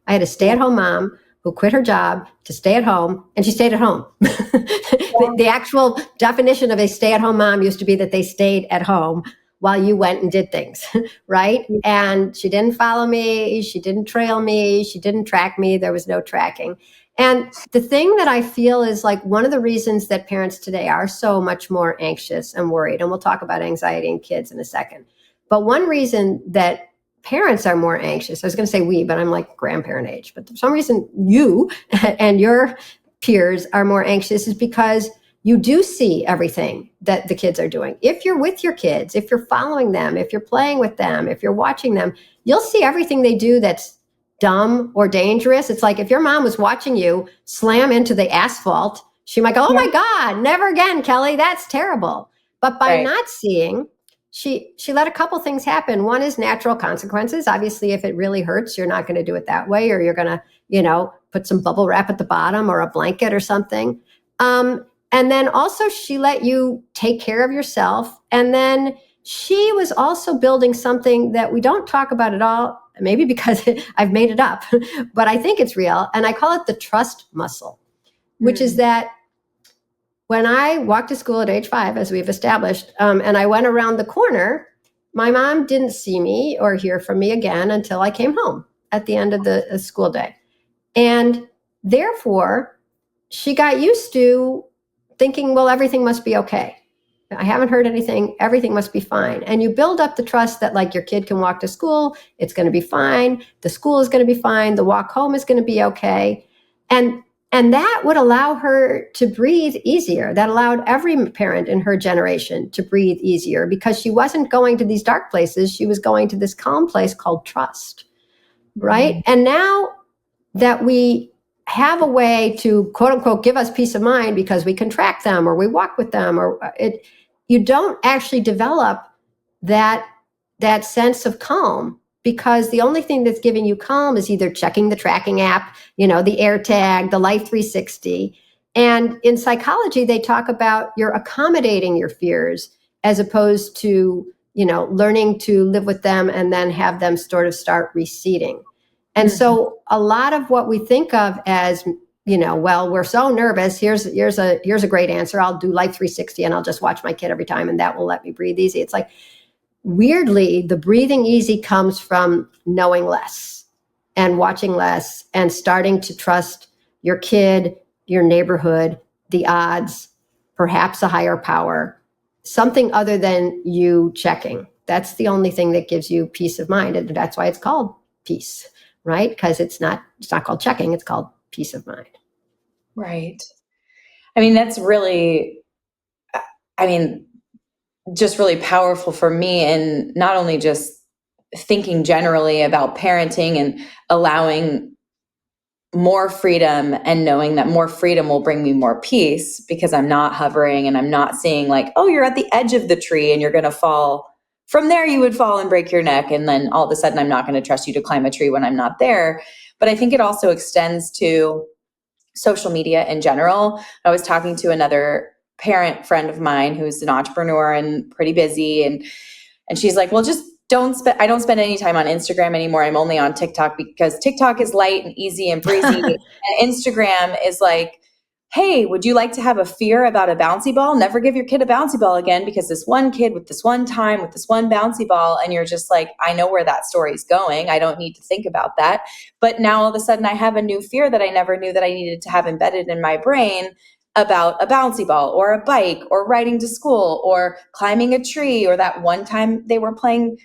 I had a stay-at-home mom who quit her job to stay at home, and she stayed at home. The actual definition of a stay-at-home mom used to be that they stayed at home while you went and did things, right? And she didn't follow me. She didn't trail me. She didn't track me. There was no tracking. And the thing that I feel is like one of the reasons that parents today are so much more anxious and worried, and we'll talk about anxiety in kids in a second. But one reason that parents are more anxious, I was going to say we, but I'm like grandparent age, but for some reason you and your peers are more anxious is because you do see everything that the kids are doing. If you're with your kids, if you're following them, if you're playing with them, if you're watching them, you'll see everything they do that's dumb or dangerous. It's like if your mom was watching you slam into the asphalt, she might go, oh my God, never again, Kelly, that's terrible. But by not seeing, she let a couple things happen. One is natural consequences. Obviously, if it really hurts, you're not going to do it that way, or you're going to, put some bubble wrap at the bottom or a blanket or something. And then also she let you take care of yourself. And then she was also building something that we don't talk about at all, maybe because I've made it up, but I think it's real. And I call it the trust muscle, which is that when I walked to school at age 5, as we've established, and I went around the corner, my mom didn't see me or hear from me again until I came home at the end of the school day. And therefore, she got used to thinking, well, everything must be okay. I haven't heard anything. Everything must be fine. And you build up the trust that like your kid can walk to school. It's going to be fine. The school is going to be fine. The walk home is going to be okay. And that would allow her to breathe easier. That allowed every parent in her generation to breathe easier because she wasn't going to these dark places. She was going to this calm place called trust, right? And now that we have a way to quote unquote give us peace of mind because we can track them or we walk with them you don't actually develop that sense of calm because the only thing that's giving you calm is either checking the tracking app, the AirTag, the Life 360. And in psychology, they talk about you're accommodating your fears as opposed to, learning to live with them and then have them sort of start receding. And so a lot of what we think of as, well, we're so nervous. Here's a great answer. I'll do Life 360 and I'll just watch my kid every time and that will let me breathe easy. It's like, weirdly, the breathing easy comes from knowing less and watching less and starting to trust your kid, your neighborhood, the odds, perhaps a higher power, something other than you checking. That's the only thing that gives you peace of mind. And that's why it's called peace. Right? Because it's not called checking, it's called peace of mind. Right. I mean, that's really, just really powerful for me. And not only just thinking generally about parenting and allowing more freedom and knowing that more freedom will bring me more peace because I'm not hovering and I'm not seeing like, oh, you're at the edge of the tree and you're going to fall. From there, you would fall and break your neck. And then all of a sudden, I'm not going to trust you to climb a tree when I'm not there. But I think it also extends to social media in general. I was talking to another parent friend of mine who's an entrepreneur and pretty busy. And she's like, well, just I don't spend any time on Instagram anymore. I'm only on TikTok because TikTok is light and easy and breezy. And Instagram is like, hey, would you like to have a fear about a bouncy ball? Never give your kid a bouncy ball again because this one kid with this one time with this one bouncy ball, and you're just like, I know where that story's going. I don't need to think about that. But now all of a sudden I have a new fear that I never knew that I needed to have embedded in my brain about a bouncy ball or a bike or riding to school or climbing a tree, or that one time they were playing,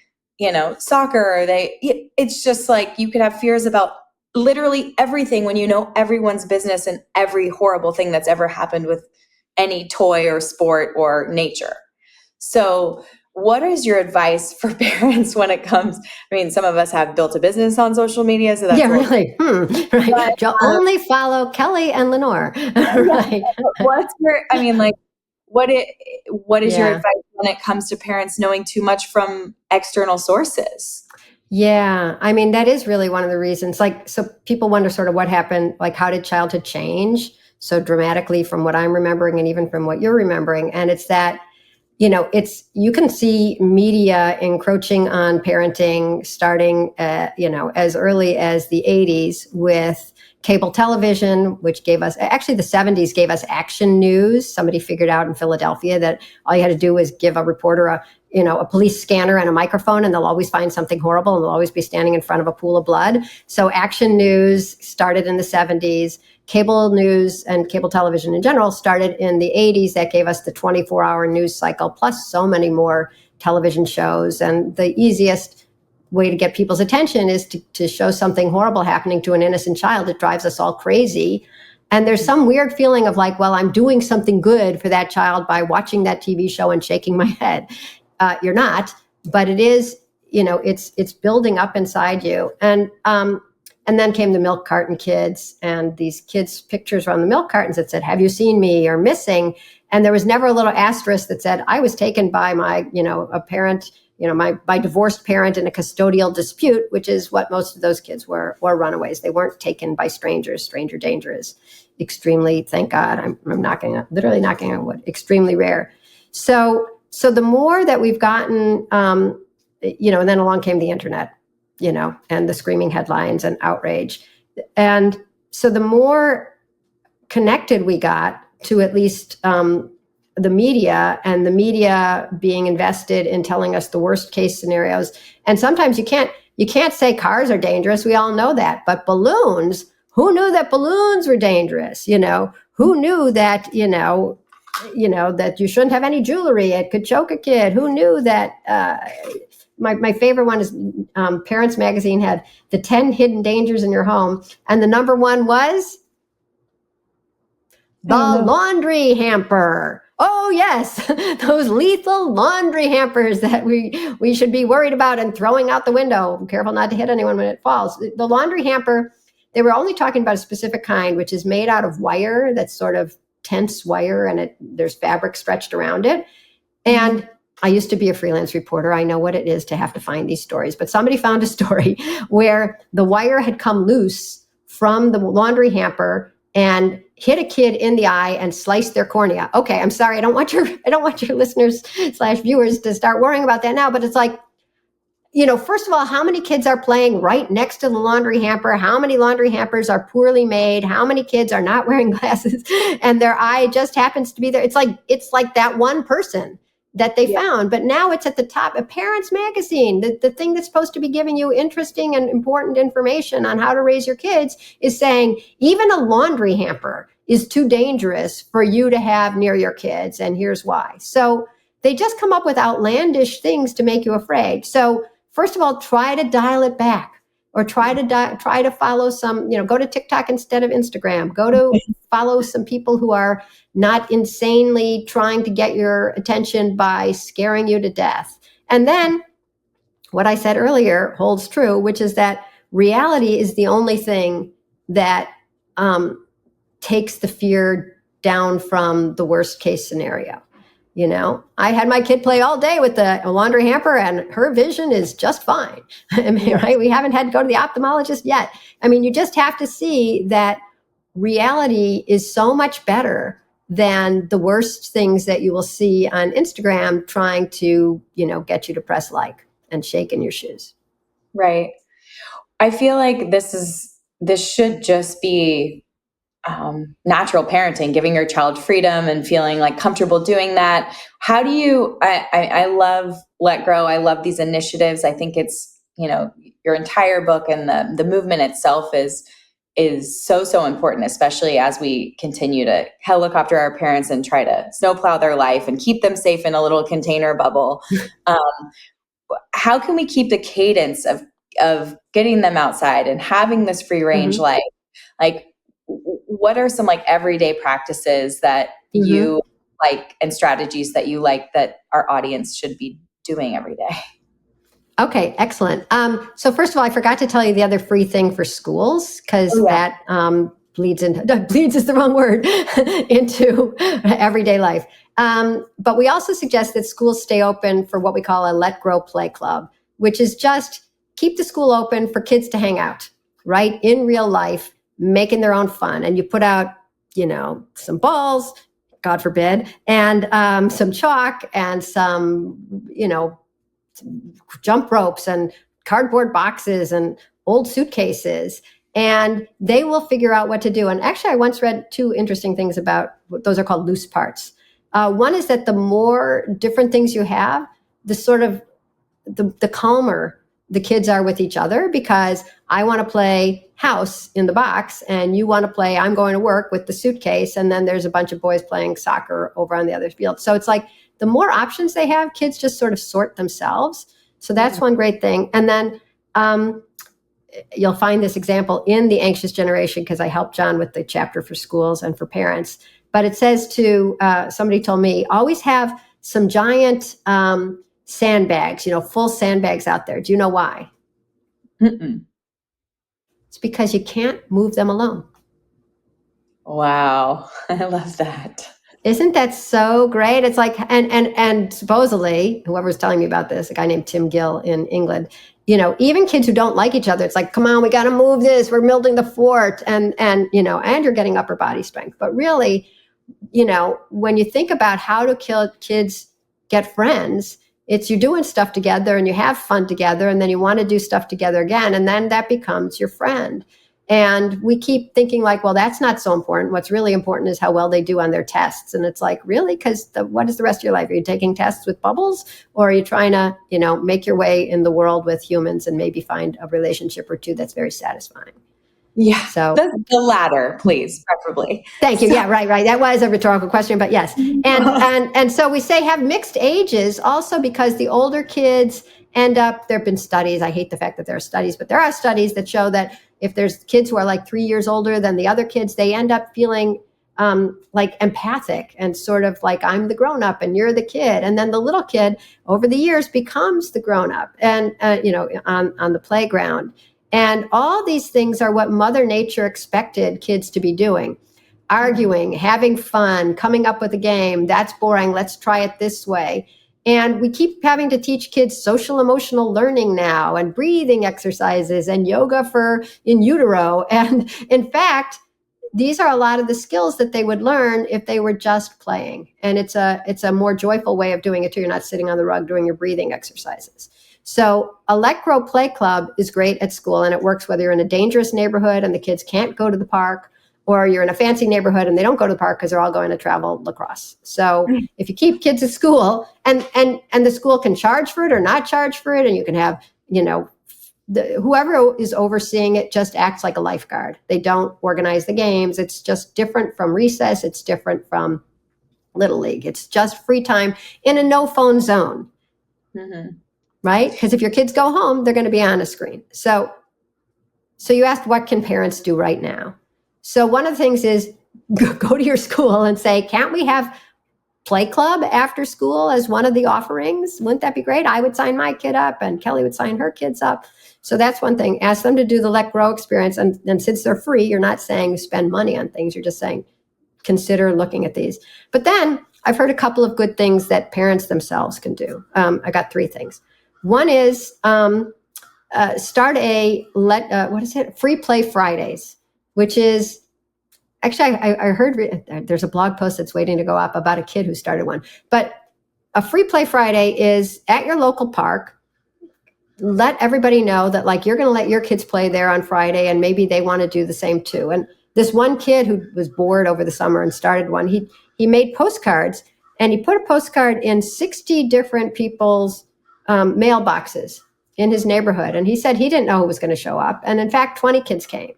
soccer, or it's just like you could have fears about literally everything when you know everyone's business and every horrible thing that's ever happened with any toy or sport or nature. So what is your advice for parents when it comes? I mean, some of us have built a business on social media, so that's really. Right. But, You'll only follow Kelly and Lenore. Right. what's your? I mean, like, what is your Yeah. advice when it comes to parents knowing too much from external sources? Yeah. I mean, that is really one of the reasons. Like, so people wonder sort of what happened, like, how did childhood change so dramatically from what I'm remembering and even from what you're remembering? And it's that, you can see media encroaching on parenting starting, as early as the 80s with cable television, which gave us, actually the 70s gave us action news. Somebody figured out in Philadelphia that all you had to do was give a reporter a police scanner and a microphone, and they'll always find something horrible, and they'll always be standing in front of a pool of blood. So action news started in the 70s. Cable news and cable television in general started in the 80s. That gave us the 24-hour news cycle, plus so many more television shows. And the easiest way to get people's attention is to show something horrible happening to an innocent child. It drives us all crazy. And there's some weird feeling of like, well, I'm doing something good for that child by watching that TV show and shaking my head. You're not, but it is, it's building up inside you. And then came the milk carton kids, and these kids' pictures were on the milk cartons that said, have you seen me, or missing? And there was never a little asterisk that said, I was taken by my, a parent, my divorced parent in a custodial dispute, which is what most of those kids were, or runaways. They weren't taken by strangers. Stranger danger is extremely, thank God, I'm literally knocking on wood, extremely rare. So the more that we've gotten, and then along came the internet, and the screaming headlines and outrage. And so the more connected we got to at least the media, and the media being invested in telling us the worst case scenarios. And sometimes you can't say cars are dangerous. We all know that. But balloons, who knew that balloons were dangerous? Who knew that, that you shouldn't have any jewelry, it could choke a kid? Who knew that? My favorite one is Parents Magazine had the 10 hidden dangers in your home. And the number one was the laundry hamper. Oh, yes, those lethal laundry hampers that we should be worried about and throwing out the window. Careful not to hit anyone when it falls. The laundry hamper, they were only talking about a specific kind, which is made out of wire, that's sort of tense wire, and there's fabric stretched around it. And I used to be a freelance reporter. I know what it is to have to find these stories. But somebody found a story where the wire had come loose from the laundry hamper and hit a kid in the eye and sliced their cornea. Okay, I'm sorry. I don't want your listeners / viewers to start worrying about that now. But it's like, first of all, how many kids are playing right next to the laundry hamper? How many laundry hampers are poorly made? How many kids are not wearing glasses and their eye just happens to be there? It's like that one person that they found, but now it's at the top. A Parents Magazine, the thing that's supposed to be giving you interesting and important information on how to raise your kids, is saying even a laundry hamper is too dangerous for you to have near your kids, and here's why. So they just come up with outlandish things to make you afraid. So first of all, try to dial it back, or try to follow some, go to TikTok instead of Instagram. Go to follow some people who are not insanely trying to get your attention by scaring you to death. And then what I said earlier holds true, which is that reality is the only thing that takes the fear down from the worst case scenario. I had my kid play all day with a laundry hamper, and her vision is just fine. I mean, right? We haven't had to go to the ophthalmologist yet. I mean, you just have to see that reality is so much better than the worst things that you will see on Instagram trying to, get you to press like. and shake in your shoes. Right. I feel like this should just be natural parenting, giving your child freedom and feeling like comfortable doing that. How do you, I love Let Grow. I love these initiatives. I think it's, your entire book and the movement itself is so important, especially as we continue to helicopter our parents and try to snowplow their life and keep them safe in a little container bubble. How can we keep the cadence of getting them outside and having this free range life? Like, what are some like everyday practices that you like and strategies that you like that our audience should be doing every day? Okay, excellent. So first of all, I forgot to tell you the other free thing for schools, because that bleeds is the wrong word, into everyday life. But we also suggest that schools stay open for what we call a Let Grow Play Club, which is just keep the school open for kids to hang out, right? In real life, making their own fun. And you put out, some balls, God forbid, and some chalk and some, jump ropes and cardboard boxes and old suitcases, and they will figure out what to do. And actually, I once read two interesting things about those are called loose parts. One is that the more different things you have, the sort of the calmer the kids are with each other, because I want to play house in the box and you want to play I'm going to work with the suitcase, and then there's a bunch of boys playing soccer over on the other field. So it's like the more options they have, kids just sort of sort themselves. So that's one great thing. And then you'll find this example in The Anxious Generation, because I helped John with the chapter for schools and for parents. But it says somebody told me, always have some giant sandbags, full sandbags out there. Do you know why? It's because you can't move them alone. Wow. I love that. Isn't that so great? It's like, and supposedly, whoever's telling me about this, a guy named Tim Gill in England, even kids who don't like each other, it's like, come on, we got to move this. We're building the fort, and you're getting upper body strength. But really, when you think about how to kids get friends, it's you're doing stuff together and you have fun together, and then you want to do stuff together again, and then that becomes your friend. And we keep thinking like, well, that's not so important. What's really important is how well they do on their tests. And it's like, really? Because what is the rest of your life? Are you taking tests with bubbles? Or are you trying to, make your way in the world with humans and maybe find a relationship or two that's very satisfying? Yeah. So the latter, please, preferably. Thank you. Yeah, right. That was a rhetorical question, but yes. And so we say have mixed ages also, because the older kids end up, there have been studies, I hate the fact that there are studies, but there are studies that show that if there's kids who are like 3 years older than the other kids, they end up feeling like empathic and sort of like I'm the grown up and you're the kid. And then the little kid over the years becomes the grown up and, on the playground. And all these things are what Mother Nature expected kids to be doing. Arguing, having fun, coming up with a game. That's boring. Let's try it this way. And we keep having to teach kids social emotional learning now, and breathing exercises and yoga for in utero. And in fact, these are a lot of the skills that they would learn if they were just playing. And it's a more joyful way of doing it too. You're not sitting on the rug doing your breathing exercises. So a Let Grow Play Club is great at school, and it works whether you're in a dangerous neighborhood and the kids can't go to the park, or you're in a fancy neighborhood and they don't go to the park because they're all going to travel lacrosse. So if you keep kids at school, and the school can charge for it or not charge for it, and you can have, whoever is overseeing it just acts like a lifeguard. They don't organize the games. It's just different from recess. It's different from Little League. It's just free time in a no phone zone. Right? Because if your kids go home, they're going to be on a screen. So you asked, what can parents do right now? So one of the things is go to your school and say, can't we have play club after school as one of the offerings? Wouldn't that be great? I would sign my kid up and Kelly would sign her kids up. So that's one thing. Ask them to do the Let Grow experience. And since they're free, you're not saying spend money on things. You're just saying, consider looking at these. But then I've heard a couple of good things that parents themselves can do. I got 3 things. One is start Free Play Fridays, which is actually, I heard there's a blog post that's waiting to go up about a kid who started one. But a Free Play Friday is at your local park. let everybody know that like you're going to let your kids play there on Friday, and maybe they want to do the same too. And this one kid who was bored over the summer and started one, he made postcards, and he put a postcard in 60 different people's mailboxes in his neighborhood. And he said he didn't know who was going to show up. And in fact, 20 kids came.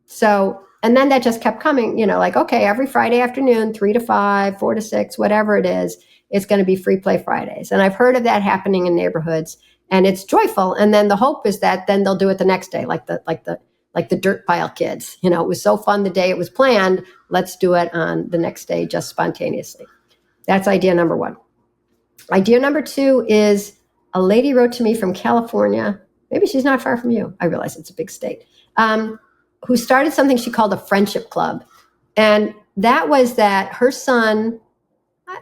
So, and then that just kept coming, like, okay, every Friday afternoon, 3 to 5, 4 to 6, whatever it is, it's going to be free play Fridays. And I've heard of that happening in neighborhoods, and it's joyful. And then the hope is that then they'll do it the next day, like the dirt pile kids. It was so fun the day it was planned. Let's do it on the next day, just spontaneously. That's idea number one. Idea number two is a lady wrote to me from California. Maybe she's not far from you. I realize it's a big state. Who started something she called a friendship club. And that was that her son,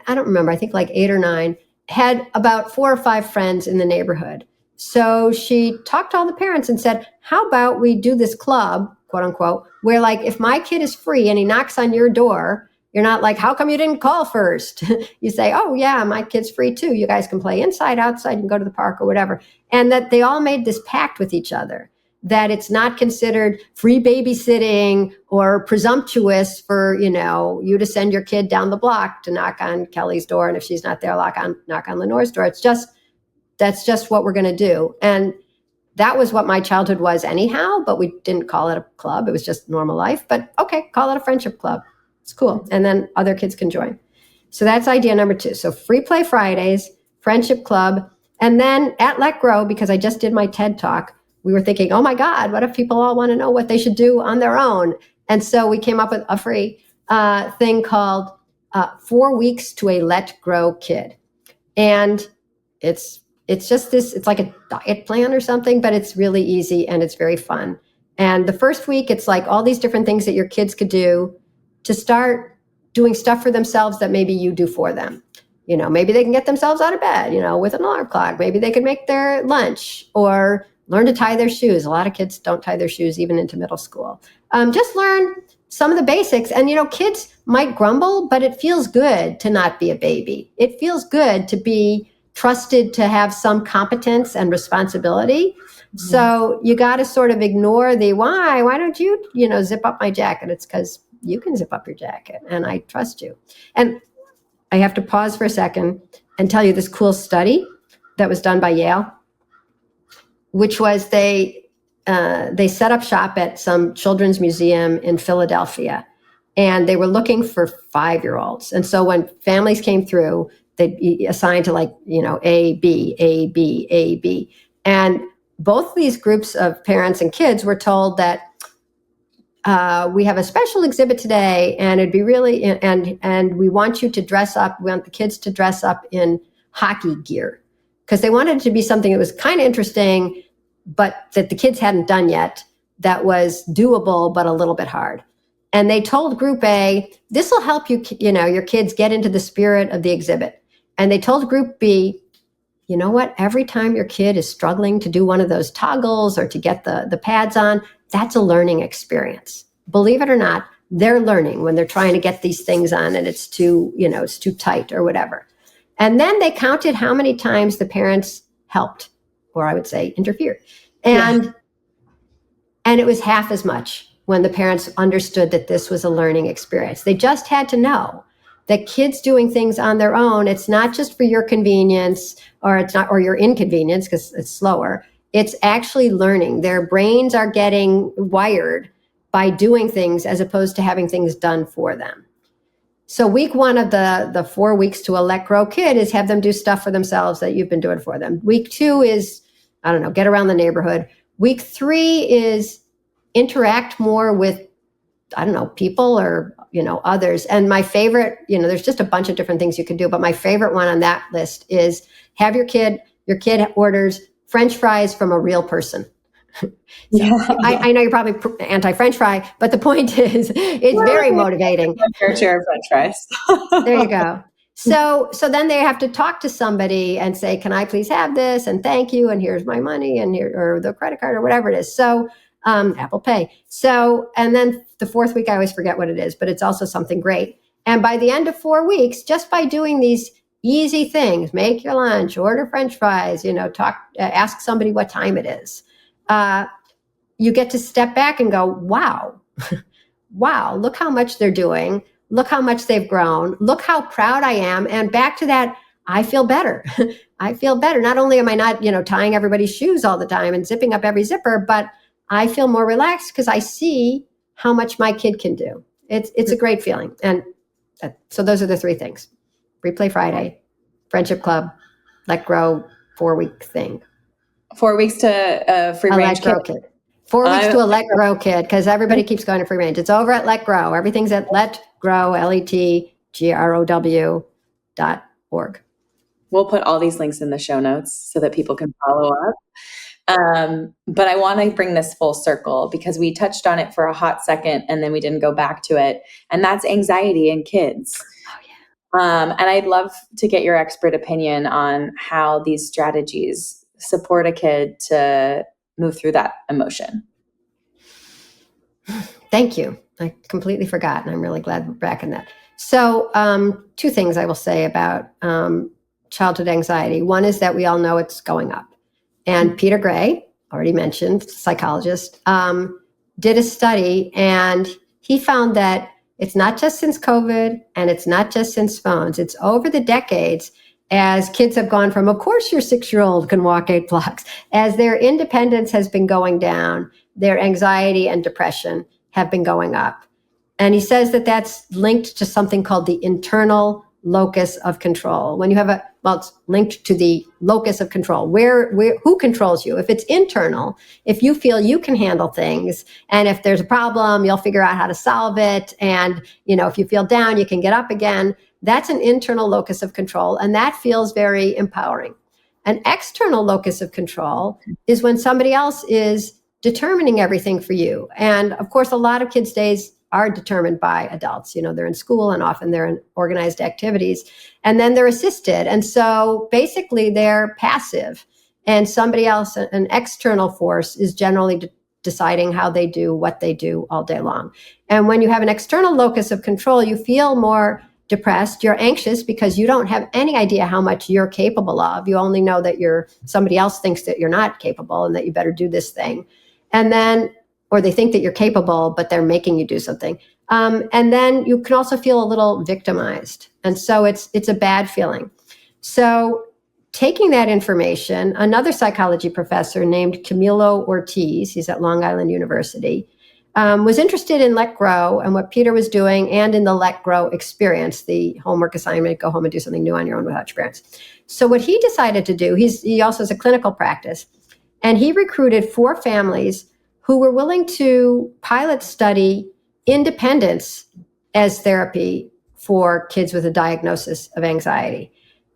I don't remember, I think like 8 or 9, had about 4 or 5 friends in the neighborhood. So she talked to all the parents and said, how about we do this club, quote unquote, where like if my kid is free and he knocks on your door, you're not like, how come you didn't call first? You say, oh yeah, my kid's free too. You guys can play inside, outside, you can go to the park or whatever. And that they all made this pact with each other, that it's not considered free babysitting or presumptuous for, you to send your kid down the block to knock on Kelly's door. And if she's not there, knock on Lenore's door. That's just what we're going to do. And that was what my childhood was anyhow, but we didn't call it a club. It was just normal life. But okay, call it a friendship club. It's cool. And then other kids can join. So that's idea number 2. So free play Fridays, friendship club. And then at Let Grow, because I just did my TED Talk, we were thinking, oh my God, what if people all want to know what they should do on their own? And so we came up with a free thing called 4 Weeks to a Let Grow Kid. And it's just this, it's like a diet plan or something, but it's really easy and it's very fun. And the first week, it's like all these different things that your kids could do to start doing stuff for themselves that maybe you do for them. Maybe they can get themselves out of bed, with an alarm clock. Maybe they can make their lunch or learn to tie their shoes. A lot of kids don't tie their shoes even into middle school. Just learn some of the basics. And, kids might grumble, but it feels good to not be a baby. It feels good to be trusted to have some competence and responsibility. Mm-hmm. So you got to sort of ignore the, why don't you, zip up my jacket? It's because you can zip up your jacket and I trust you. And I have to pause for a second and tell you this cool study that was done by Yale, which was they set up shop at some children's museum in Philadelphia, and they were looking for 5-year-olds. And so when families came through, they'd be assigned to A, B, A, B, A, B. And both these groups of parents and kids were told that we have a special exhibit today, and it'd be really, and we want you to dress up. We want the kids to dress up in hockey gear, because they wanted it to be something that was kind of interesting, but that the kids hadn't done yet, that was doable, but a little bit hard. And they told Group A, this will help you, your kids get into the spirit of the exhibit. And they told Group B, you know what, every time your kid is struggling to do one of those toggles or to get the pads on, that's a learning experience. Believe it or not, they're learning when they're trying to get these things on and it's too tight or whatever. And then they counted how many times the parents helped, or I would say interfered. And it was half as much when the parents understood that this was a learning experience. They just had to know that kids doing things on their own, it's not just for your convenience or your inconvenience because it's slower. It's actually learning. Their brains are getting wired by doing things as opposed to having things done for them. So week 1 of the 4 weeks to a Let Grow Kid is have them do stuff for themselves that you've been doing for them. Week 2 is, get around the neighborhood. Week 3 is interact more with, people or, others. And my favorite, there's just a bunch of different things you can do, but my favorite one on that list is have your kid orders French fries from a real person. I know you're probably anti-French fry, but the point is it's very motivating. Fair share of French fries. There you go. So then they have to talk to somebody and say, can I please have this? And thank you. And here's my money and here, or the credit card or whatever it is. So Apple Pay. So, and then the 4th week, I always forget what it is, but it's also something great. And by the end of 4 weeks, just by doing these easy things, make your lunch, order French fries, ask somebody what time it is. You get to step back and go, wow, wow, look how much they're doing. Look how much they've grown. Look how proud I am. And back to that, I feel better. I feel better. Not only am I not, tying everybody's shoes all the time and zipping up every zipper, but I feel more relaxed because I see how much my kid can do. It's a great feeling. And so those are the three things: Replay Friday, Friendship Club, Let Grow 4-week thing. 4 weeks to free range kid. 4 weeks to a Let Grow kid, because everybody keeps going to free range. It's over at Let Grow. Everything's at Let Grow, LETGROW.org. We'll put all these links in the show notes so that people can follow up. But I want to bring this full circle because we touched on it for a hot second and then we didn't go back to it. And that's anxiety in kids. Oh, yeah. And I'd love to get your expert opinion on how these strategies support a kid to move through that emotion. Thank you. I completely forgot, and I'm really glad we're back in that. So 2 things I will say about childhood anxiety. One is that we all know it's going up. And Peter Gray, already mentioned, psychologist, did a study, and he found that it's not just since COVID and it's not just since phones. It's over the decades as kids have gone from, of course, your 6-year-old can walk 8 blocks, as their independence has been going down, their anxiety and depression have been going up. And he says that that's linked to something called the internal locus of control. When you have it's linked to the locus of control. Who controls you? If it's internal, if you feel you can handle things, and if there's a problem, you'll figure out how to solve it. And, if you feel down, you can get up again. That's an internal locus of control. And that feels very empowering. An external locus of control is when somebody else is determining everything for you. And of course, a lot of kids' days are determined by adults. They're in school and often they're in organized activities, and then they're assisted. And so basically they're passive, and somebody else, an external force, is generally deciding how they do what they do all day long. And when you have an external locus of control, you feel more depressed, you're anxious because you don't have any idea how much you're capable of. You only know that somebody else thinks that you're not capable and that you better do this thing. And then, or they think that you're capable, but they're making you do something. And then you can also feel a little victimized. And so it's a bad feeling. So taking that information, another psychology professor named Camilo Ortiz, he's at Long Island University, was interested in Let Grow and what Peter was doing, and in the Let Grow experience, the homework assignment, go home and do something new on your own without your parents. So what he decided to do, he also has a clinical practice, and he recruited 4 families who were willing to pilot study independence as therapy for kids with a diagnosis of anxiety.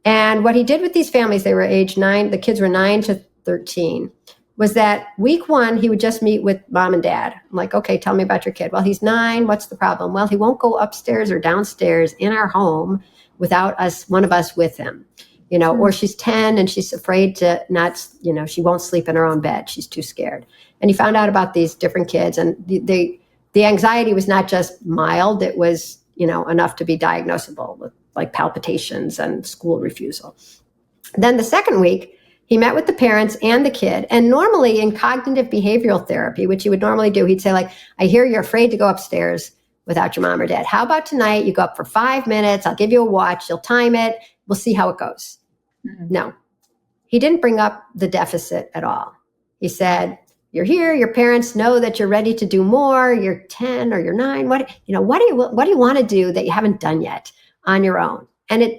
And what he did with these families, they were age 9, the kids were 9 to 13, was that week 1, he would just meet with mom and dad. I'm like, okay, tell me about your kid. Well, he's 9. What's the problem? Well, he won't go upstairs or downstairs in our home without one of us with him. Or she's 10 and she's afraid to not, she won't sleep in her own bed. She's too scared. And he found out about these different kids, and the anxiety was not just mild. It was, enough to be diagnosable with like palpitations and school refusal. Then the second week, he met with the parents and the kid. And normally in cognitive behavioral therapy, which he would normally do, he'd say, like, I hear you're afraid to go upstairs without your mom or dad. How about tonight? You go up for 5 minutes. I'll give you a watch. You'll time it. We'll see how it goes. Mm-hmm. No, he didn't bring up the deficit at all. He said, you're here. Your parents know that you're ready to do more. You're 10 or you're 9. What do you want to do that you haven't done yet on your own? And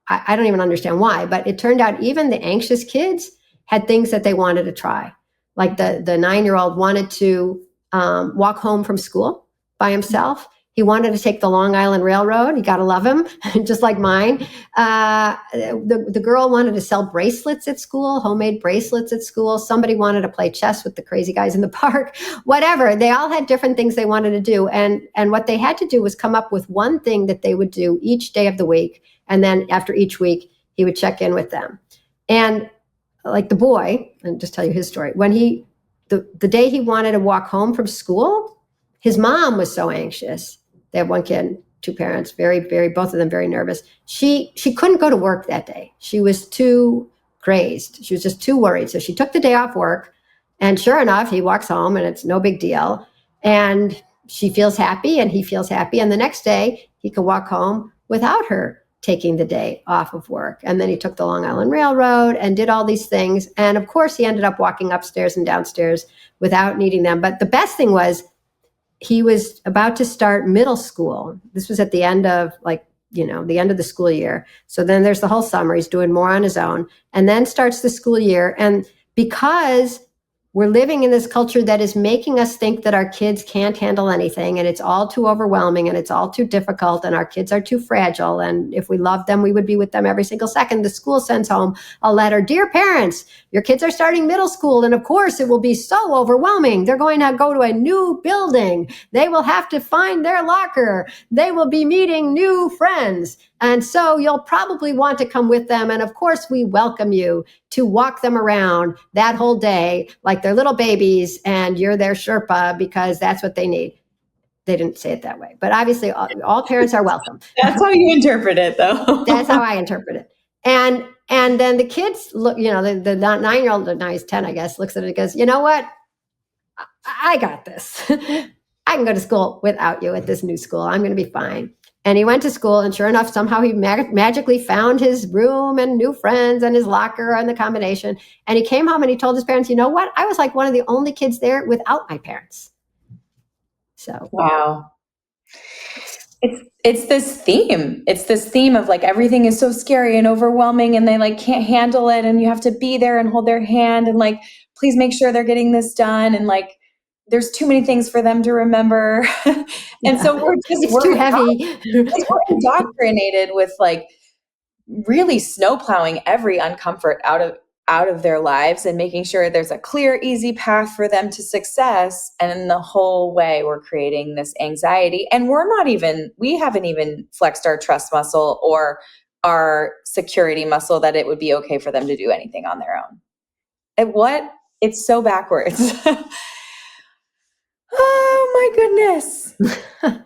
I don't even understand why, but it turned out even the anxious kids had things that they wanted to try. Like the 9-year-old wanted to walk home from school by himself. He wanted to take the Long Island Railroad. You got to love him, just like mine. The girl wanted to sell bracelets at school, homemade bracelets at school. Somebody wanted to play chess with the crazy guys in the park. Whatever. They all had different things they wanted to do. And what they had to do was come up with one thing that they would do each day of the week. And then after each week, he would check in with them. And like the boy, and just tell you his story, when the day he wanted to walk home from school, his mom was so anxious. They have one kid. two parents, both of them very nervous. She couldn't go to work that day. She was too crazed. She was just too worried. So she took the day off work, and sure enough, he walks home and it's no big deal. And she feels happy and he feels happy. And the next day he could walk home without her taking the day off of work. And then he took the Long Island Railroad and did all these things. And of course, he ended up walking upstairs and downstairs without needing them. But the best thing was he was about to start middle school. This was at the end of the end of the school year. So then there's the whole summer. He's doing more on his own, and then starts the school year. And because we're living in this culture that is making us think that our kids can't handle anything, and it's all too overwhelming, and it's all too difficult, and our kids are too fragile, and if we loved them, we would be with them every single second. The school sends home a letter: "Dear parents, your kids are starting middle school, and of course it will be so overwhelming. They're going to go to a new building. They will have to find their locker. They will be meeting new friends. And so you'll probably want to come with them. And of course, we welcome you to walk them around that whole day like they're little babies, and you're their Sherpa because that's what they need." They didn't say it that way, but obviously all parents are welcome. That's how you interpret it, though. That's how I interpret it. And then the kids look, the 9-year-old, now he's 10, I guess, looks at it and goes, "You know what? I got this. I can go to school without you at this new school. I'm going to be fine." And he went to school, and sure enough, somehow he magically found his room and new friends and his locker and the combination. And he came home and he told his parents, "You know what? I was like one of the only kids there without my parents." So wow. It's this theme. It's this theme of like everything is so scary and overwhelming, and they like can't handle it, and you have to be there and hold their hand and like, please make sure they're getting this done, and like there's too many things for them to remember. And so we're too heavy. We're indoctrinated with like really snowplowing every uncomfort out of their lives and making sure there's a clear, easy path for them to success. And the whole way we're creating this anxiety, and we haven't even flexed our trust muscle or our security muscle that it would be okay for them to do anything on their own. It's so backwards. Oh my goodness.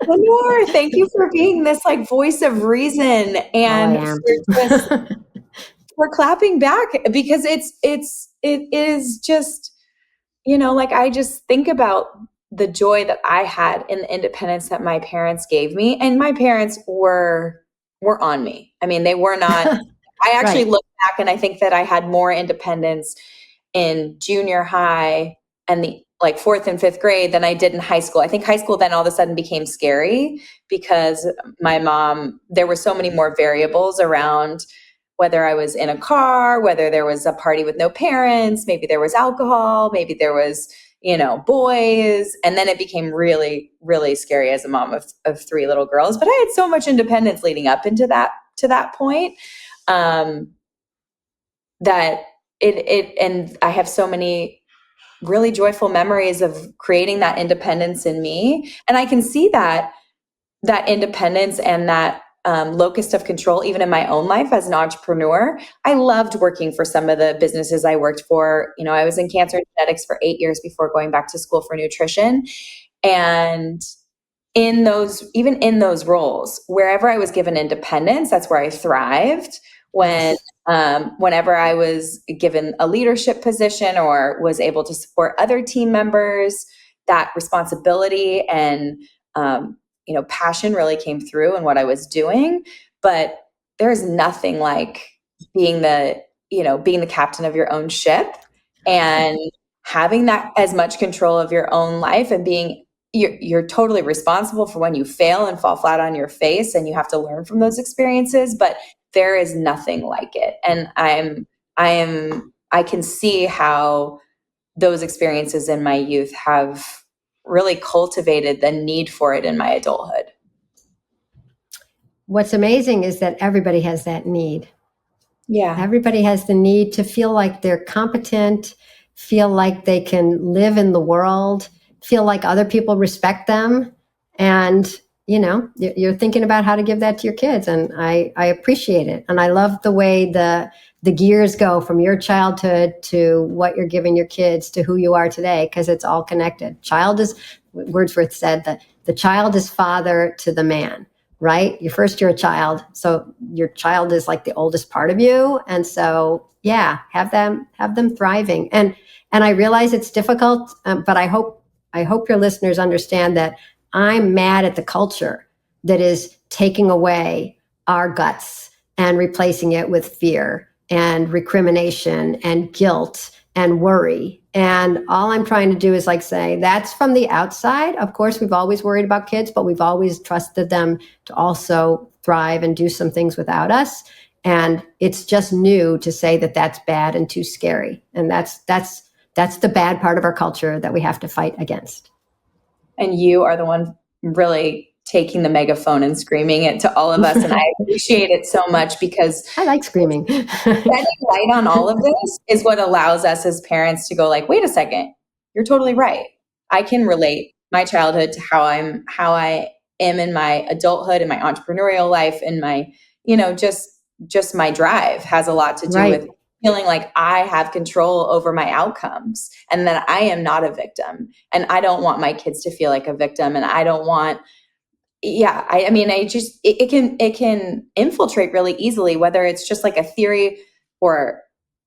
Lenore, thank you for being this like voice of reason and for clapping back, because it is just, like I just think about the joy that I had in the independence that my parents gave me. And my parents were on me. I mean, they were not, I actually look back and I think that I had more independence in junior high and the like 4th and 5th grade than I did in high school. I think high school then all of a sudden became scary because my mom, there were so many more variables around whether I was in a car, whether there was a party with no parents, maybe there was alcohol, maybe there was, boys. And then it became really, really scary as a mom of 3 little girls. But I had so much independence leading up to that point, that and I have so many really joyful memories of creating that independence in me. And I can see that independence and that locus of control, even in my own life as an entrepreneur. I loved working for some of the businesses I worked for. I was in cancer genetics for 8 years before going back to school for nutrition. And even in those roles, wherever I was given independence, that's where I thrived. Whenever I was given a leadership position or was able to support other team members, that responsibility and, passion really came through in what I was doing. But there's nothing like being the captain of your own ship and having that as much control of your own life and you're totally responsible for when you fail and fall flat on your face, and you have to learn from those experiences. But there is nothing like it. And I can see how those experiences in my youth have really cultivated the need for it in my adulthood. What's amazing is that everybody has that need. Yeah. Everybody has the need to feel like they're competent, feel like they can live in the world, feel like other people respect them. And you're thinking about how to give that to your kids, and I appreciate it. And I love the way the gears go from your childhood to what you're giving your kids to who you are today, because it's all connected. Wordsworth said that the child is father to the man, right? You're a child. So your child is like the oldest part of you. And so, yeah, have them thriving. And I realize it's difficult, but I hope your listeners understand that I'm mad at the culture that is taking away our guts and replacing it with fear and recrimination and guilt and worry. And all I'm trying to do is like say, that's from the outside. Of course, we've always worried about kids, but we've always trusted them to also thrive and do some things without us. And it's just new to say that that's bad and too scary. And that's the bad part of our culture that we have to fight against. And you are the one really taking the megaphone and screaming it to all of us. And I appreciate it so much because I like screaming. Shedding light on all of this is what allows us as parents to go like, wait a second, you're totally right. I can relate my childhood to how I am in my adulthood, in my entrepreneurial life, and my, just my drive has a lot to do with feeling like I have control over my outcomes and that I am not a victim. And I don't want my kids to feel like a victim. And I don't want, it can infiltrate really easily, whether it's just like a theory or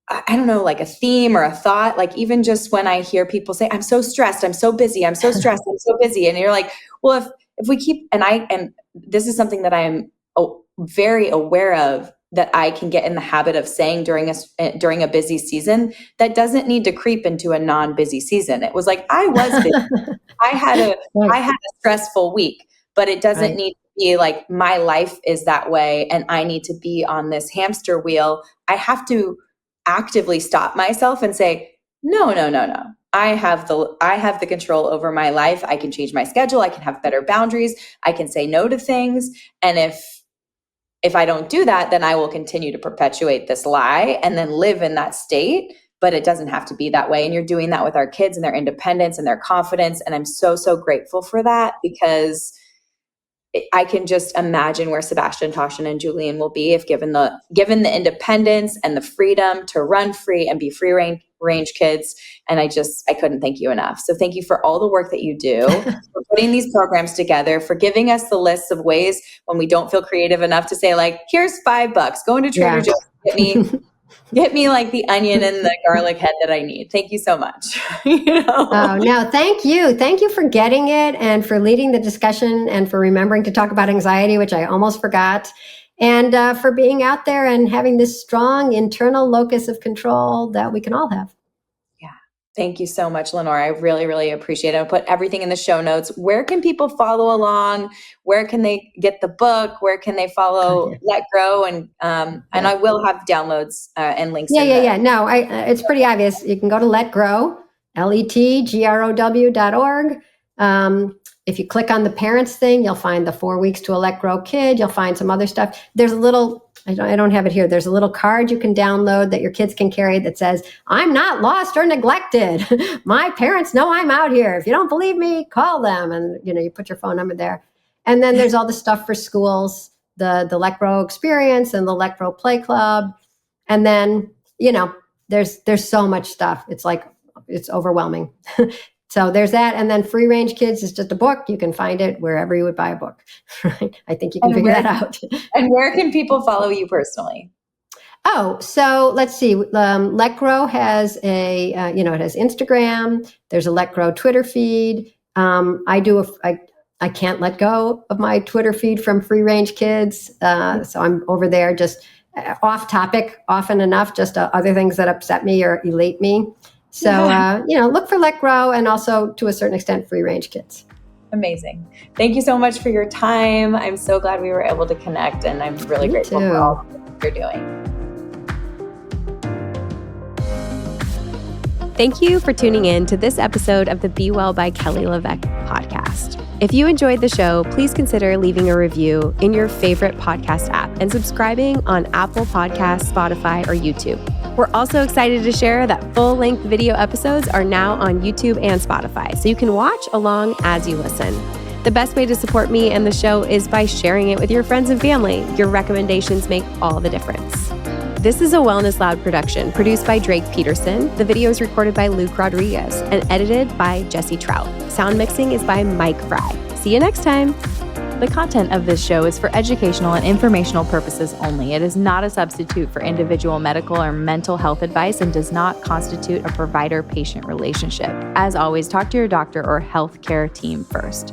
I don't know, like a theme or a thought. Like even just when I hear people say, I'm so stressed, I'm so busy, I'm so stressed, I'm so busy. And you're like, well, if we keep, and this is something that I am very aware of, that I can get in the habit of saying during a busy season that doesn't need to creep into a non-busy season. It was like, I was busy. I had a stressful week, but it doesn't need to be like my life is that way and I need to be on this hamster wheel. I have to actively stop myself and say, no. I have the control over my life. I can change my schedule. I can have better boundaries. I can say no to things. And if I don't do that, then I will continue to perpetuate this lie and then live in that state. But it doesn't have to be that way. And you're doing that with our kids and their independence and their confidence. And I'm so, so grateful for that, because I can just imagine where Sebastian, Tashin, and Julian will be if given the independence and the freedom to run free and be free range kids. And I couldn't thank you enough. So thank you for all the work that you do, for putting these programs together, for giving us the lists of ways when we don't feel creative enough to say like, here's $5, go into Trader Joe's, get me like the onion and the garlic head that I need. Thank you so much. Oh, no, thank you. Thank you for getting it and for leading the discussion and for remembering to talk about anxiety, which I almost forgot, and for being out there and having this strong internal locus of control that we can all have. Yeah. Thank you so much, Lenore. I really, really appreciate it. I'll put everything in the show notes. Where can people follow along? Where can they get the book? Where can they follow Let Grow? And I will have downloads and links. Yeah. No, it's pretty obvious. You can go to Let Grow, letgrow.org. If you click on the parents thing, you'll find the 4 weeks to a Let Grow kid. You'll find some other stuff. There's a little, I don't have it here. There's a little card you can download that your kids can carry that says, I'm not lost or neglected. My parents know I'm out here. If you don't believe me, call them. And, you put your phone number there. And then there's all the stuff for schools, the Let Grow experience and the Let Grow play club. And then, there's so much stuff. It's like, it's overwhelming. So there's that. And then Free Range Kids is just a book. You can find it wherever you would buy a book. Right? I think you can figure that out. And where can people follow you personally? Oh, so let's see. Let Grow has it has Instagram. There's a Let Grow Twitter feed. I can't let go of my Twitter feed from Free Range Kids. So I'm over there just off topic often enough, just other things that upset me or elate me. So, look for Let Grow and also to a certain extent, Free Range Kids. Amazing. Thank you so much for your time. I'm so glad we were able to connect, and I'm really grateful for all that you're doing. Thank you for tuning in to this episode of the Be Well by Kelly LeVeque podcast. If you enjoyed the show, please consider leaving a review in your favorite podcast app and subscribing on Apple Podcasts, Spotify, or YouTube. We're also excited to share that full-length video episodes are now on YouTube and Spotify, so you can watch along as you listen. The best way to support me and the show is by sharing it with your friends and family. Your recommendations make all the difference. This is a Wellness Loud production produced by Drake Peterson. The video is recorded by Luke Rodriguez and edited by Jesse Trout. Sound mixing is by Mike Fry. See you next time. The content of this show is for educational and informational purposes only. It is not a substitute for individual medical or mental health advice and does not constitute a provider-patient relationship. As always, talk to your doctor or healthcare team first.